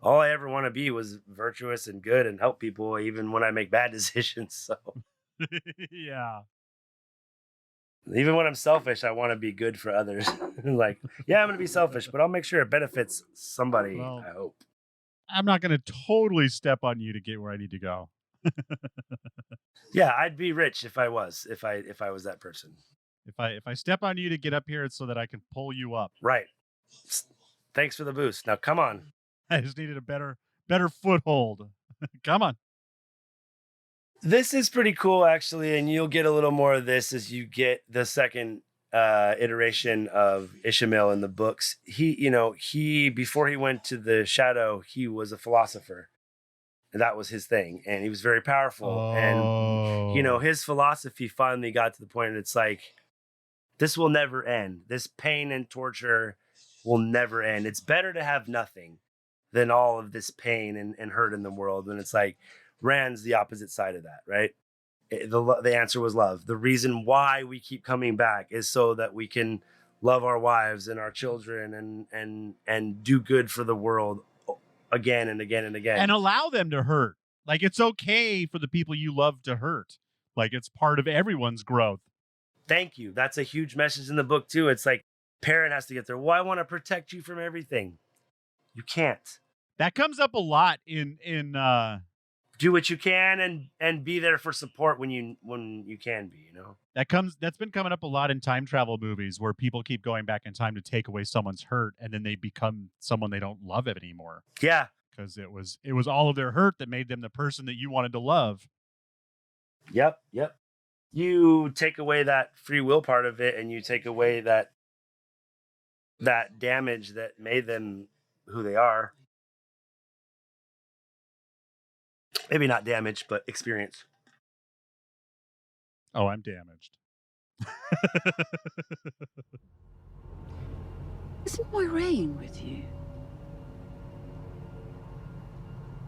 all I ever want to be was virtuous and good and help people, even when I make bad decisions. So yeah, even when I'm selfish, I want to be good for others. Like, yeah, I'm gonna be selfish, but I'll make sure it benefits somebody. Well, I hope. I'm not gonna totally step on you to get where I need to go. Yeah, I'd be rich if I was that person. If I step on you to get up here, it's so that I can pull you up. Right. Thanks for the boost. Now, come on. I just needed a better foothold. Come on. This is pretty cool, actually, and you'll get a little more of this as you get the second iteration of Ishamael in the books. He before he went to the Shadow, he was a philosopher. And that was his thing, and he was very powerful. Oh. And his philosophy finally got to the point that it's like, this will never end. This pain and torture will never end. It's better to have nothing than all of this pain and hurt in the world. And it's like, Rand's the opposite side of that, right? The answer was love. The reason why we keep coming back is so that we can love our wives and our children and do good for the world again and again and again. And allow them to hurt. Like, it's okay for the people you love to hurt. Like, it's part of everyone's growth. Thank you. That's a huge message in the book too. It's like, Perrin has to get there. Well, I want to protect you from everything. You can't. That comes up a lot in do what you can and be there for support when you can be, That's been coming up a lot in time travel movies, where people keep going back in time to take away someone's hurt, and then they become someone they don't love it anymore. Yeah. Because it was all of their hurt that made them the person that you wanted to love. Yep. You take away that free will part of it, and you take away that damage that made them who they are. Maybe not damage, but experience. Oh, I'm damaged. Isn't Moiraine with you?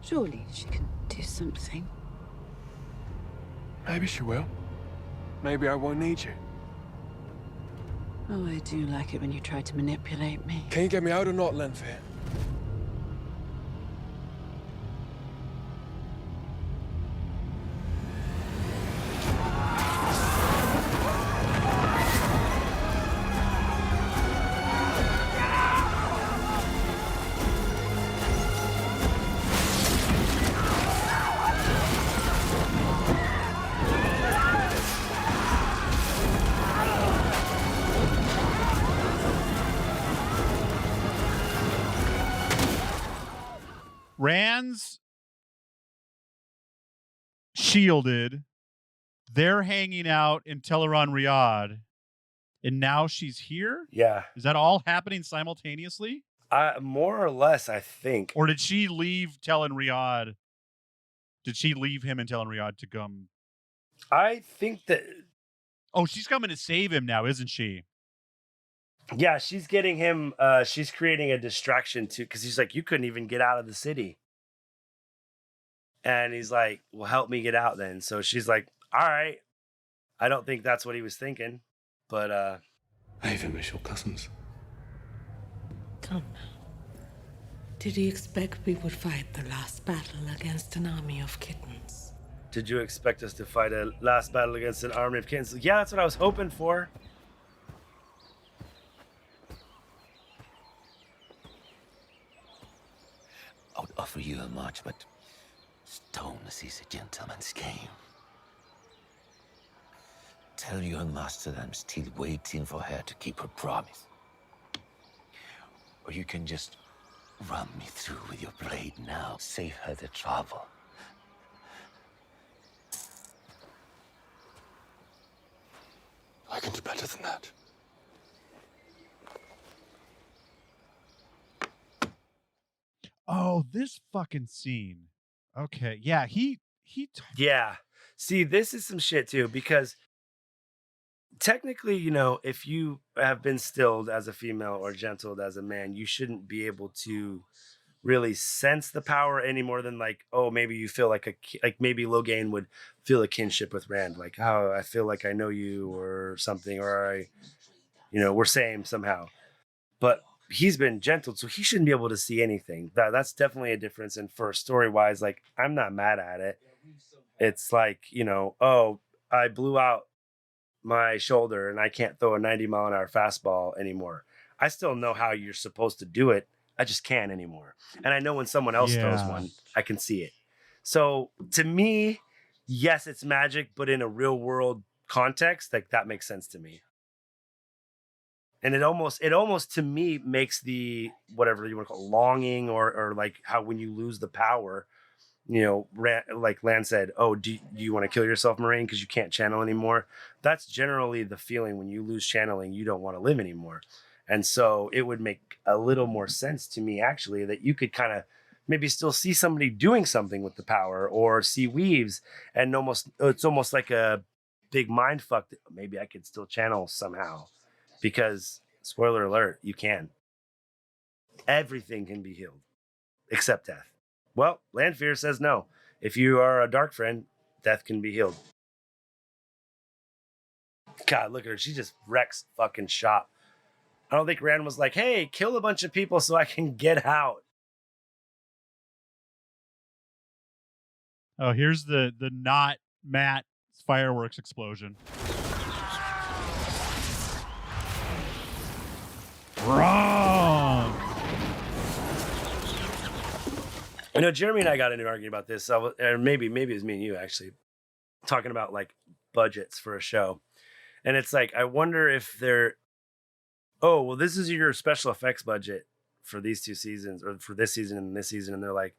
Surely she can do something. Maybe she will. Maybe I won't need you. Oh, I do like it when you try to manipulate me. Can you get me out or not, Lanfear? Rand's shielded. They're hanging out in Teleron Riyadh, and now she's here? Yeah. Is that all happening simultaneously? More or less, I think. Or did she leave Tel'Riyadh Riyadh? Did she leave him in Tel'Riyadh Riyadh to come? I think that... Oh, she's coming to save him now, isn't she? Yeah, she's getting him... she's creating a distraction, too, because he's like, you couldn't even get out of the city. And he's like, well, help me get out then. So she's like, all right. I don't think that's what he was thinking, but... I even miss your cousins. Come now. Did you expect we would fight the last battle against an army of kittens? Did you expect us to fight a last battle against an army of kittens? Yeah, that's what I was hoping for. I would offer you a much, but stones is a gentleman's game. Tell your master that I'm still waiting for her to keep her promise. Or you can just run me through with your blade now. Save her the trouble. I can do better than that. Oh, this fucking scene. Okay. Yeah, Yeah. See, this is some shit too, because technically, you know, if you have been stilled as a female or gentled as a man, you shouldn't be able to really sense the power any more than like, oh, maybe you feel like maybe Logain would feel a kinship with Rand, like, oh, I feel like I know you or something, or we're same somehow. But he's been gentled, so he shouldn't be able to see anything. That's definitely a difference. And for story wise, like, I'm not mad at it. It's like, oh, I blew out my shoulder and I can't throw a 90-mile-an-hour fastball anymore. I still know how you're supposed to do it. I just can't anymore. And I know when someone else throws one, I can see it. So to me, yes, it's magic, but in a real world context, like, that makes sense to me. And it almost to me makes the, whatever you want to call it, longing or like how when you lose the power, like Lan said, oh, do you want to kill yourself, Moiraine, because you can't channel anymore? That's generally the feeling when you lose channeling, you don't want to live anymore. And so it would make a little more sense to me, actually, that you could kind of maybe still see somebody doing something with the power or see weaves, and it's almost like a big mind fuck that maybe I could still channel somehow. Because, spoiler alert, you can. Everything can be healed, except death. Well, Lanfear says no. If you are a Darkfriend, death can be healed. God, look at her. She just wrecks fucking shop. I don't think Rand was like, hey, kill a bunch of people so I can get out. Oh, here's the not Matt fireworks explosion. Wrong. Jeremy and I got into an argument about this. Or maybe it was me and you actually talking about like budgets for a show. And it's like, I wonder if they're, oh, well, this is your special effects budget for these two seasons, or for this season and this season. And they're like,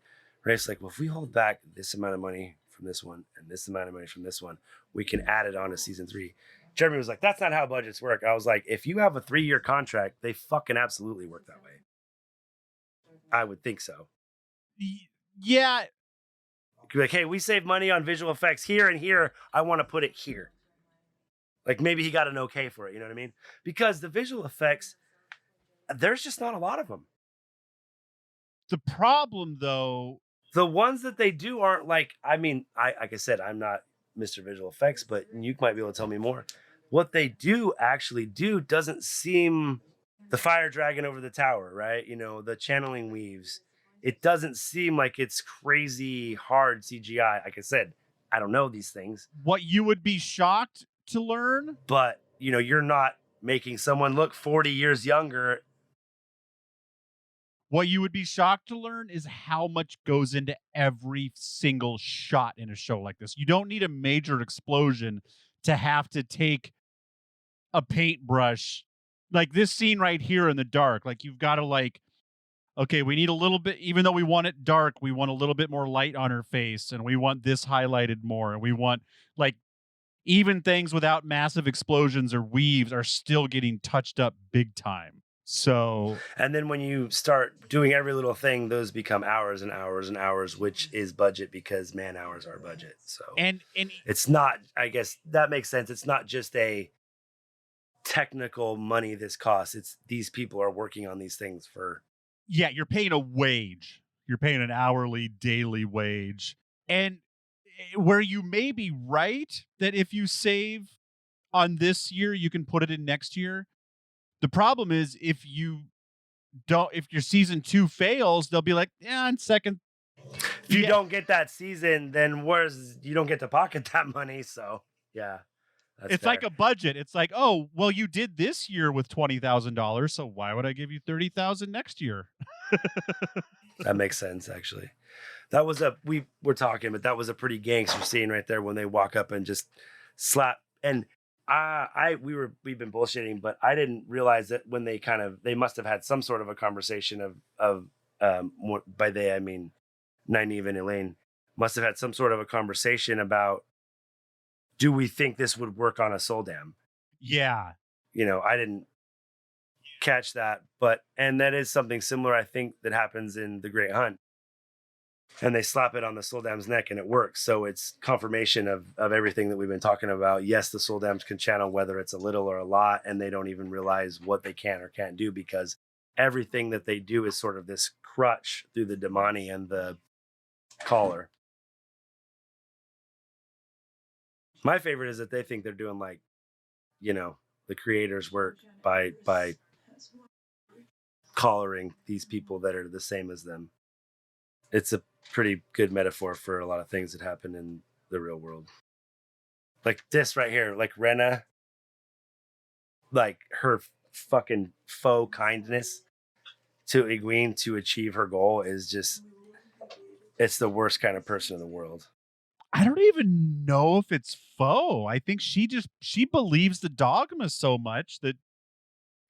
Rafe's like, well, if we hold back this amount of money from this one and this amount of money from this one, we can add it on to season 3. Jeremy was like, that's not how budgets work. I was like, if you have a 3-year contract, they fucking absolutely work that way. I would think so. Yeah. You're like, hey, we save money on visual effects here and here. I want to put it here. Like, maybe he got an okay for it. You know what I mean? Because the visual effects, there's just not a lot of them. The problem, though, the ones that they do aren't like, like I said, I'm not Mr. Visual Effects, but you might be able to tell me more. What they do actually do doesn't seem, the fire dragon over the tower, right? The channeling weaves. It doesn't seem like it's crazy hard CGI. Like I said, I don't know these things. What you would be shocked to learn? But, you're not making someone look 40 years younger. What you would be shocked to learn is how much goes into every single shot in a show like this. You don't need a major explosion to have to take a paintbrush. Like this scene right here in the dark. Like, you've got to okay, we need a little bit, even though we want it dark, we want a little bit more light on her face, and we want this highlighted more, and we want, like, even things without massive explosions or weaves are still getting touched up big time. So, and then when you start doing every little thing, those become hours and hours and hours, which is budget because man hours are budget. So, and it's not, I guess that makes sense. It's not just a technical money this costs. It's these people are working on these things for. Yeah, you're paying a wage. You're paying an hourly, daily wage. And where you may be right that if you save on this year, you can put it in next year. The problem is if your season 2 fails, they'll be like, yeah, in second. If you don't get that season, then you don't get to pocket that money. So yeah, it's fair. Like a budget. It's like, oh, well, you did this year with $20,000, so why would I give you $30,000 next year? That makes sense, actually. That was we were talking, but that was a pretty gangster scene right there when they walk up and just slap. And we've been bullshitting, but I didn't realize that when they must have had some sort of a conversation of by they I mean Nynaeve and Elayne must have had some sort of a conversation about, do we think this would work on a sul'dam? Yeah, I didn't catch that, and that is something similar I think that happens in The Great Hunt. And they slap it on the sul'dam's neck and it works. So it's confirmation of everything that we've been talking about. Yes, the sul'dams can channel whether it's a little or a lot, and they don't even realize what they can or can't do because everything that they do is sort of this crutch through the Daemani and the collar. My favorite is that they think they're doing like, the creators work by collaring these people that are the same as them. It's a pretty good metaphor for a lot of things that happen in the real world. Like this right here, like Rena, like her fucking faux kindness to Egwene to achieve her goal is just, it's the worst kind of person in the world. I don't even know if it's faux. I think she believes the dogma so much that,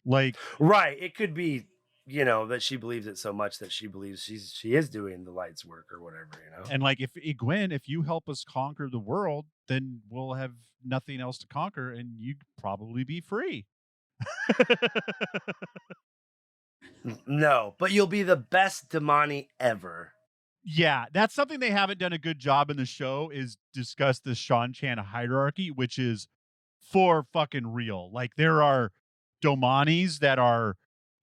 like, right. It could be, that she believes it so much that she believes she is doing the light's work or whatever, And like, if Egwene, if you help us conquer the world, then we'll have nothing else to conquer and you'd probably be free. No, but you'll be the best Daemani ever. Yeah, that's something they haven't done a good job in the show, is discuss the Seanchan hierarchy, which is for fucking real. Like, there are Domanis that are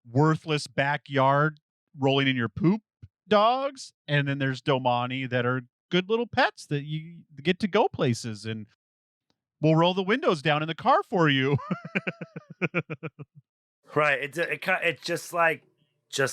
worthless backyard rolling in your poop dogs, and then there's Domani that are good little pets that you get to go places and we'll roll the windows down in the car for you. Right. It's just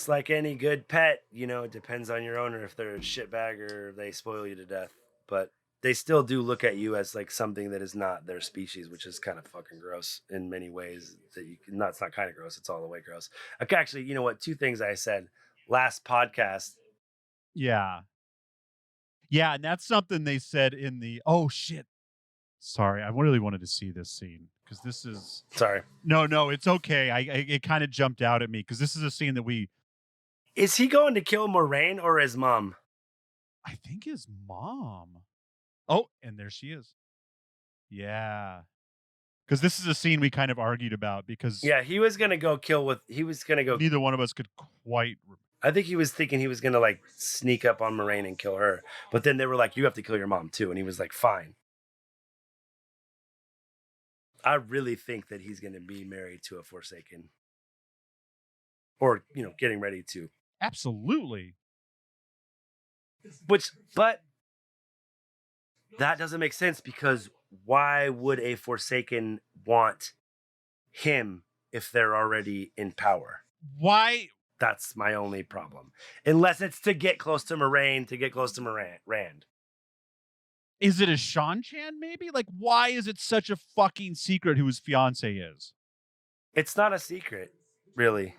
like any good pet, it depends on your owner if they're a shitbag or they spoil you to death. But they still do look at you as like something that is not their species, which is kind of fucking gross in many ways. It's not kind of gross. It's all the way gross. Okay, actually, you know what? 2 things I said last podcast. Yeah. Yeah, and that's something they said in the, oh shit. Sorry, I really wanted to see this scene because this is... Sorry. No, it's okay. It kind of jumped out at me because this is a scene that we... Is he going to kill Moiraine or his mom? I think his mom. Oh, and there she is. Yeah. Because this is a scene we kind of argued about because... Yeah, he was going to go Neither one of us could quite... I think he was thinking he was going to like sneak up on Moiraine and kill her. But then they were like, you have to kill your mom too. And he was like, fine. I really think that he's going to be married to a Forsaken. Or, getting ready to. Absolutely. But that doesn't make sense because why would a Forsaken want him if they're already in power? Why? That's my only problem. Unless it's to get close to Moiraine, Rand. Is it a Seanchan maybe? Like, why is it such a fucking secret who his fiance is? It's not a secret, really.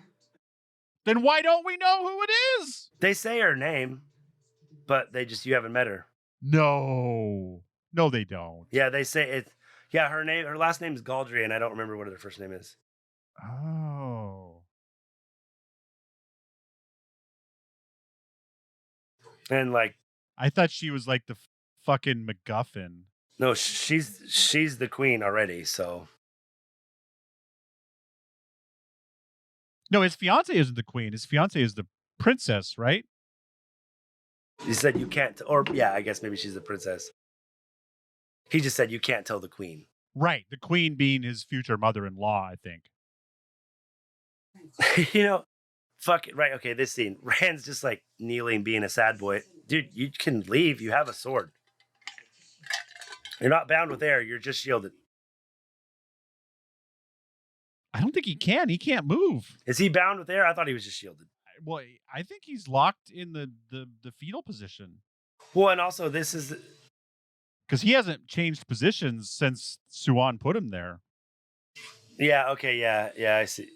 Then why don't we know who it is? They say her name, but you haven't met her. No, they don't. Yeah, they say it. Yeah, her last name is Galdry, and I don't remember what her first name is. Oh. And like, I thought she was like the fucking MacGuffin. no, she's the queen already. So No, his fiance isn't the queen. His fiance is the princess, right? he said you can't, or yeah, I guess maybe she's the princess. He just said you can't tell the queen. Right. The queen being his future mother-in-law, I think. You know, fuck it. Right. Okay. This scene, Rand's just like kneeling, being a sad boy. Dude, you can leave. You have a sword. You're not bound with air. You're just shielded. I don't think he can. He can't move. Is he bound with air? I thought he was just shielded. Well, I think he's locked in the fetal position. Well, and also this is because he hasn't changed positions since Siuan put him there. Yeah. Okay. Yeah. I see.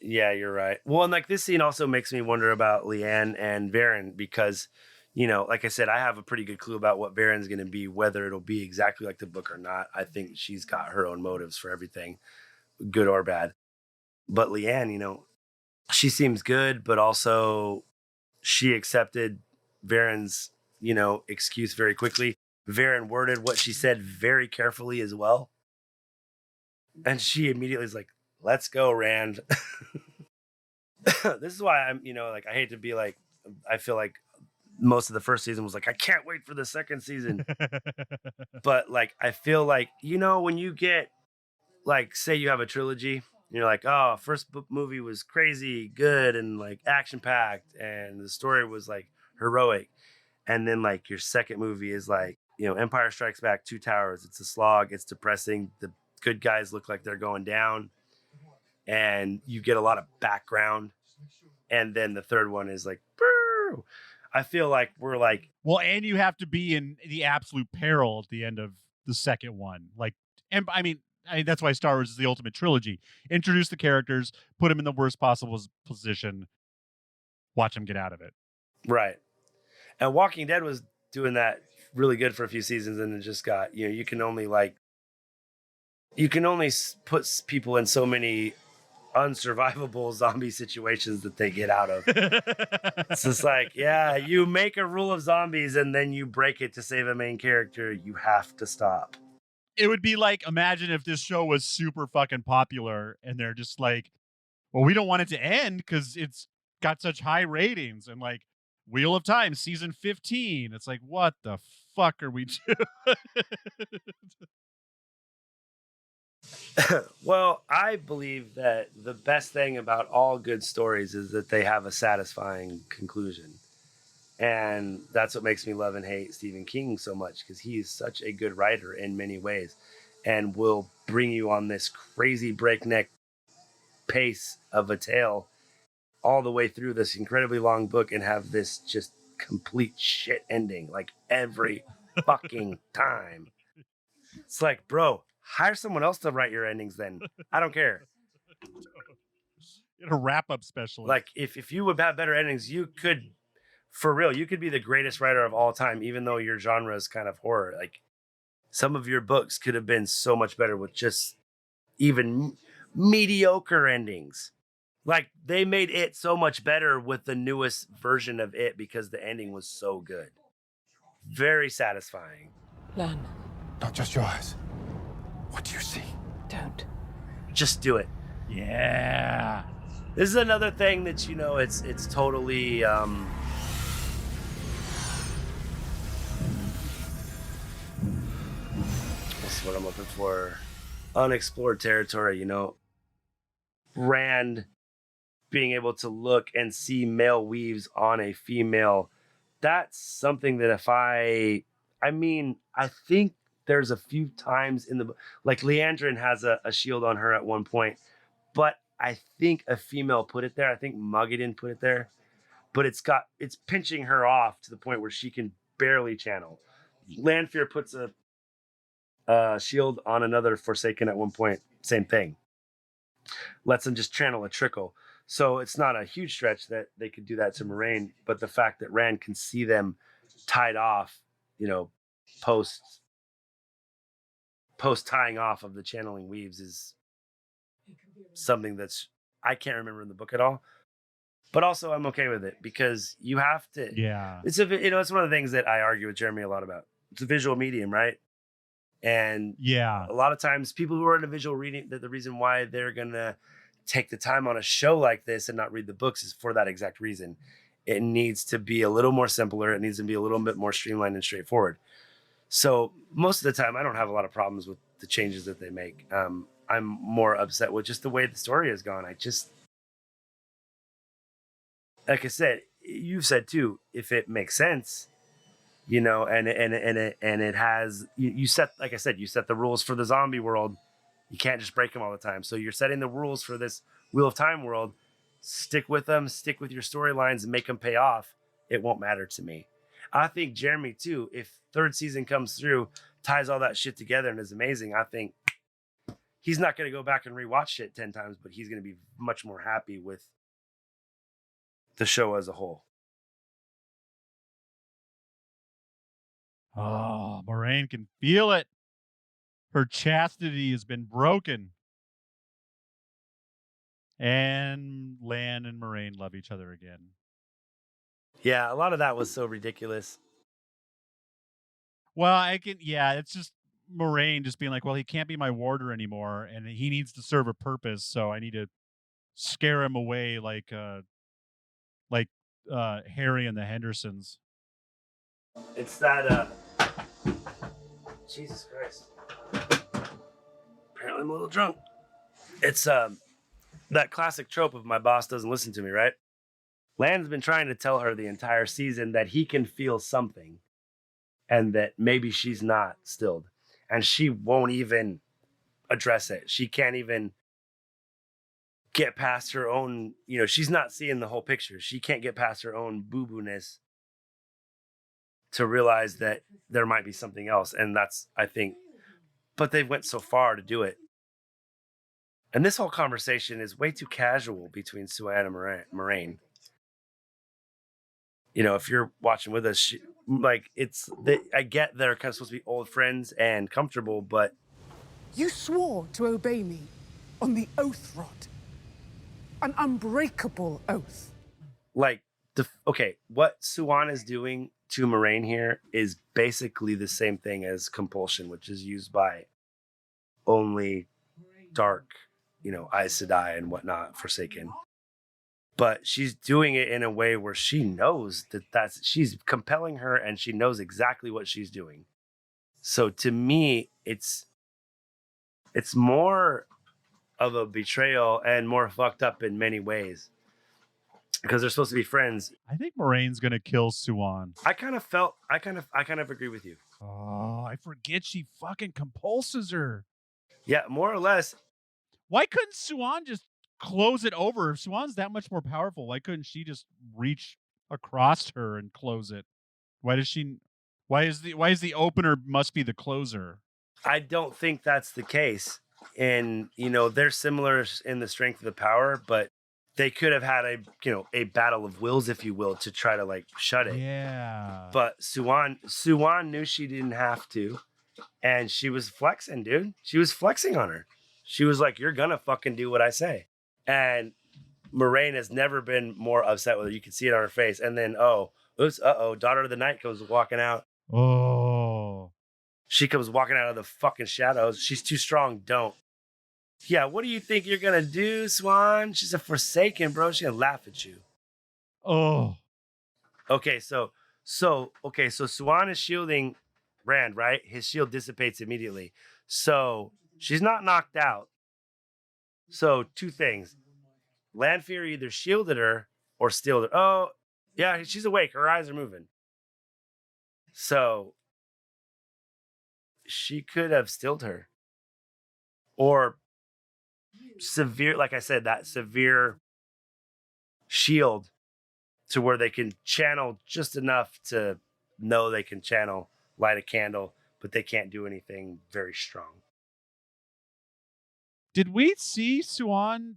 Yeah, you're right. Well, and like this scene also makes me wonder about Leanne and Varen because, you know, like I said, I have a pretty good clue about what Varen's going to be, whether it'll be exactly like the book or not. I think she's got her own motives for everything, good or bad. But Leanne, you know, she seems good, but also she accepted Varen's, you know, excuse very quickly. Varen worded what she said very carefully as well. And she immediately is like, let's go, Rand. This is why I'm, you know, like, I hate to be like, I feel like most of the first season was like, I can't wait for the second season. But like, I feel like, you know, when you get, like, say you have a trilogy, you're like, oh, first movie was crazy good and like action packed and the story was like heroic. And then like your second movie is like, you know, Empire Strikes Back, Two Towers. It's a slog. It's depressing. The good guys look like they're going down and you get a lot of background. And then the third one is like, Boo! I feel like we're like, well, and you have to be in the absolute peril at the end of the second one. Like, and I mean, that's why Star Wars is the ultimate trilogy. Introduce the characters, put them in the worst possible position, watch them get out of it. Right. And Walking Dead was doing that really good for a few seasons, and it just got, you know, you can only put people in so many unsurvivable zombie situations that they get out of. It's just like, yeah, you make a rule of zombies and then you break it to save a main character. You have to stop. It would be like, imagine if this show was super fucking popular and they're just like, well, we don't want it to end because it's got such high ratings. And like, Wheel of Time, season 15. It's like, what the fuck are we doing? Well, I believe that the best thing about all good stories is that they have a satisfying conclusion. And that's what makes me love and hate Stephen King so much, because he is such a good writer in many ways and will bring you on this crazy breakneck pace of a tale all the way through this incredibly long book and have this just complete shit ending like every fucking time. It's like, bro, hire someone else to write your endings then. I don't care. Get a wrap-up specialist. Like, if you would have better endings, you could, for real, you could be the greatest writer of all time, even though your genre is kind of horror. Like, some of your books could have been so much better with just even mediocre endings. Like, they made it so much better with the newest version of it because the ending was so good. Very satisfying. Lan. Not just your eyes. What do you see? Don't. Just do it. Yeah. This is another thing that, you know, it's totally what's what I'm looking for? Unexplored territory, you know. Rand being able to look and see male weaves on a female. That's something that if I think there's a few times in the, like Liandrin has a shield on her at one point, but I think a female put it there. I think Moghedien put it there, but it's pinching her off to the point where she can barely channel. Lanfear puts a shield on another Forsaken at one point. Same thing. Lets them just channel a trickle. So it's not a huge stretch that they could do that to Moiraine, but the fact that Rand can see them tied off, you know, post tying off of the channeling weaves is something that's, I can't remember in the book at all, But also, I'm okay with it because you have to. Yeah. It's it's one of the things that I argue with Jeremy a lot about. It's a visual medium, right? And yeah, a lot of times people who are in a visual reading, the reason why they're gonna take the time on a show like this and not read the books is for that exact reason. It needs to be a little more simpler. It needs to be a little bit more streamlined and straightforward. So most of the time, I don't have a lot of problems with the changes that they make. I'm more upset with just the way the story has gone. Like I said, you've said too, if it makes sense, and it has, you set, like I said, you set the rules for the zombie world. You can't just break them all the time. So you're setting the rules for this Wheel of Time world. Stick with them, stick with your storylines and make them pay off. It won't matter to me. I think Jeremy too, if third season comes through, ties all that shit together and is amazing, I think he's not going to go back and rewatch shit 10 times, but he's going to be much more happy with the show as a whole. Oh, Moiraine can feel it. Her chastity has been broken. And Lan and Moiraine love each other again. Yeah, a lot of that was so ridiculous. Well, it's just Moiraine just being like, well, he can't be my warder anymore, and he needs to serve a purpose, so I need to scare him away like Harry and the Hendersons. It's that, Jesus Christ. Apparently I'm a little drunk. It's that classic trope of my boss doesn't listen to me, right? Lan's been trying to tell her the entire season that he can feel something and that maybe she's not stilled. And she won't even address it. She can't even get past her own, she's not seeing the whole picture. She can't get past her own boo-boo-ness to realize that there might be something else. And that's, I think, but they went so far to do it. And this whole conversation is way too casual between Siuan and Moiraine. If you're watching with us, I get they're kind of supposed to be old friends and comfortable, but... You swore to obey me on the oath rod. An unbreakable oath. What Siuan is doing to Moiraine here is basically the same thing as compulsion, which is used by only dark, Aes Sedai and whatnot, Forsaken. But she's doing it in a way where she knows she's compelling her and she knows exactly what she's doing. So to me, it's more of a betrayal and more fucked up in many ways because they're supposed to be friends. I think Moraine's going to kill Siuan. I kind of agree with you. Oh, I forget she fucking compulses her. Yeah, more or less. Why couldn't Siuan just close it over? If Siuan's that much more powerful, why couldn't she just reach across her and close it? Why is the opener must be the closer? I don't think that's the case. And they're similar in the strength of the power, but they could have had a battle of wills, if you will, to try to shut it. Yeah. But Siuan knew she didn't have to, and she was flexing, dude. She was flexing on her. She was like, "You're gonna fucking do what I say." And Moiraine has never been more upset with her. You can see it on her face. And then, Daughter of the Night comes walking out. Oh. She comes walking out of the fucking shadows. She's too strong. Don't. Yeah, what do you think you're going to do, Swan? She's a Forsaken, bro. She's going to laugh at you. Oh. Okay, so Swan is shielding Rand, right? His shield dissipates immediately. So she's not knocked out. So two things. Lanfear either shielded her or stilled her. Oh, yeah, she's awake. Her eyes are moving. So she could have stilled her. Or severe, like I said, that severe shield to where they can channel just enough to know they can channel, light a candle, but they can't do anything very strong. Did we see Siuan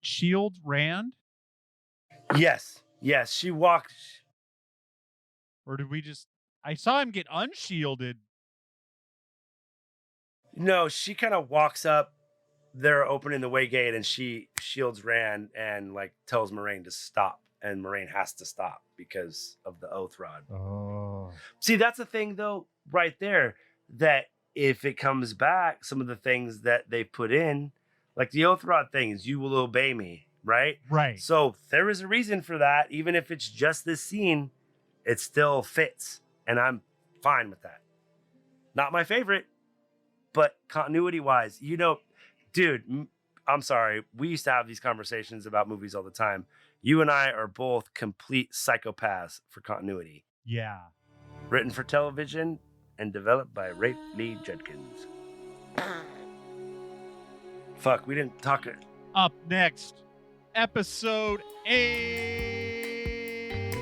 shield Rand? Yes, she walked. Or did we just... I saw him get unshielded. No, she kind of walks up they're opening the Waygate and she shields Rand and like tells Moiraine to stop, and Moiraine has to stop because of the oath rod. Oh. See, that's the thing though, right there, that if it comes back, some of the things that they put in, like the oath rod things, you will obey me, right? Right. So there is a reason for that. Even if it's just this scene, it still fits, and I'm fine with that. Not my favorite, but continuity wise, you know, dude, I'm sorry. We used to have these conversations about movies all the time. You and I are both complete psychopaths for continuity. Yeah. Written for television and developed by Rafe Lee Judkins. Fuck, we didn't talk. Up next, episode 8.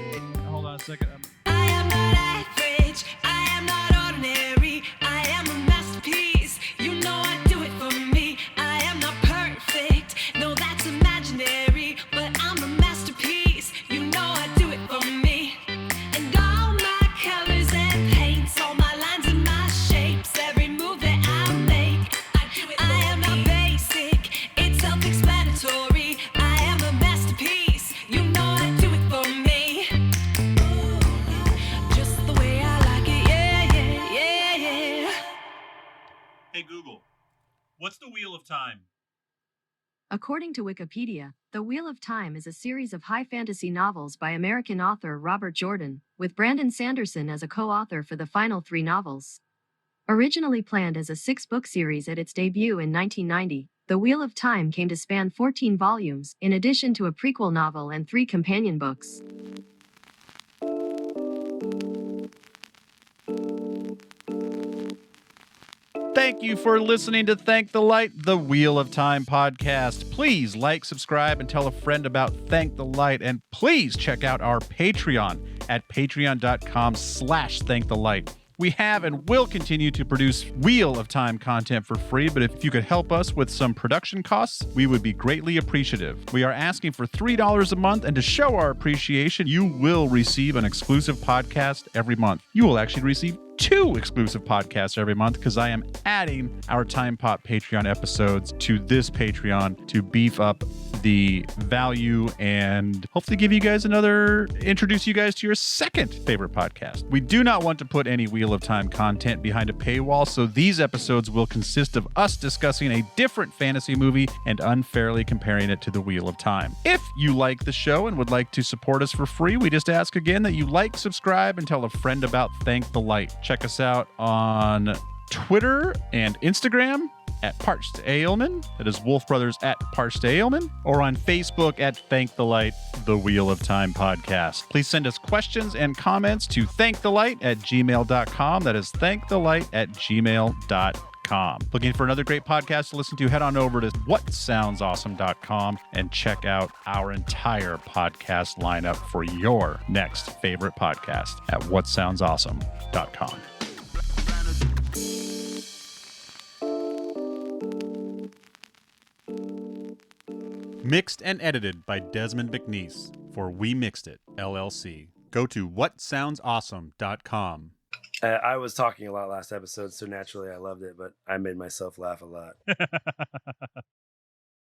Hold on a second. I am not average. I am not ordinary. I am a masterpiece. You know I do it for me. I am not perfect. No, that's imaginary. But I'm a masterpiece. You know I do it for me. And all my colors and paints, all my lines and my shapes, every move that I make, I do it for me. I am not basic. It's self-explanatory. I am a masterpiece. You know I do it for me. Just the way I like it. Yeah, yeah, yeah, yeah. Hey, Google, what's the Wheel of Time? According to Wikipedia, The Wheel of Time is a series of high fantasy novels by American author Robert Jordan, with Brandon Sanderson as a co-author for the final 3 novels. Originally planned as a 6-book series at its debut in 1990, The Wheel of Time came to span 14 volumes, in addition to a prequel novel and 3 companion books. Thank you for listening to Thank the Light, the Wheel of Time podcast. Please like, subscribe, and tell a friend about Thank the Light. And please check out our Patreon at patreon.com/thankthelight. We have and will continue to produce Wheel of Time content for free, but if you could help us with some production costs, we would be greatly appreciative. We are asking for $3 a month, and to show our appreciation, you will receive an exclusive podcast every month. You will actually receive 2 exclusive podcasts every month because I am adding our Time Pop Patreon episodes to this Patreon to beef up the value and hopefully introduce you guys to your second favorite podcast. We do not want to put any Wheel of Time content behind a paywall, so these episodes will consist of us discussing a different fantasy movie and unfairly comparing it to the Wheel of Time. If you like the show and would like to support us for free, we just ask again that you like, subscribe, and tell a friend about Thank the Light. Check us out on Twitter and Instagram at Parched Ailman. That is Wolf Brothers at Parched Ailman. Or on Facebook at Thank the Light, the Wheel of Time podcast. Please send us questions and comments to thankthelight@gmail.com. That is thankthelight@gmail.com. Looking for another great podcast to listen to? Head on over to whatsoundsawesome.com and check out our entire podcast lineup for your next favorite podcast at whatsoundsawesome.com. Mixed and edited by Desmond McNeese for We Mixed It, LLC. Go to whatsoundsawesome.com. I was talking a lot last episode, so naturally I loved it, but I made myself laugh a lot.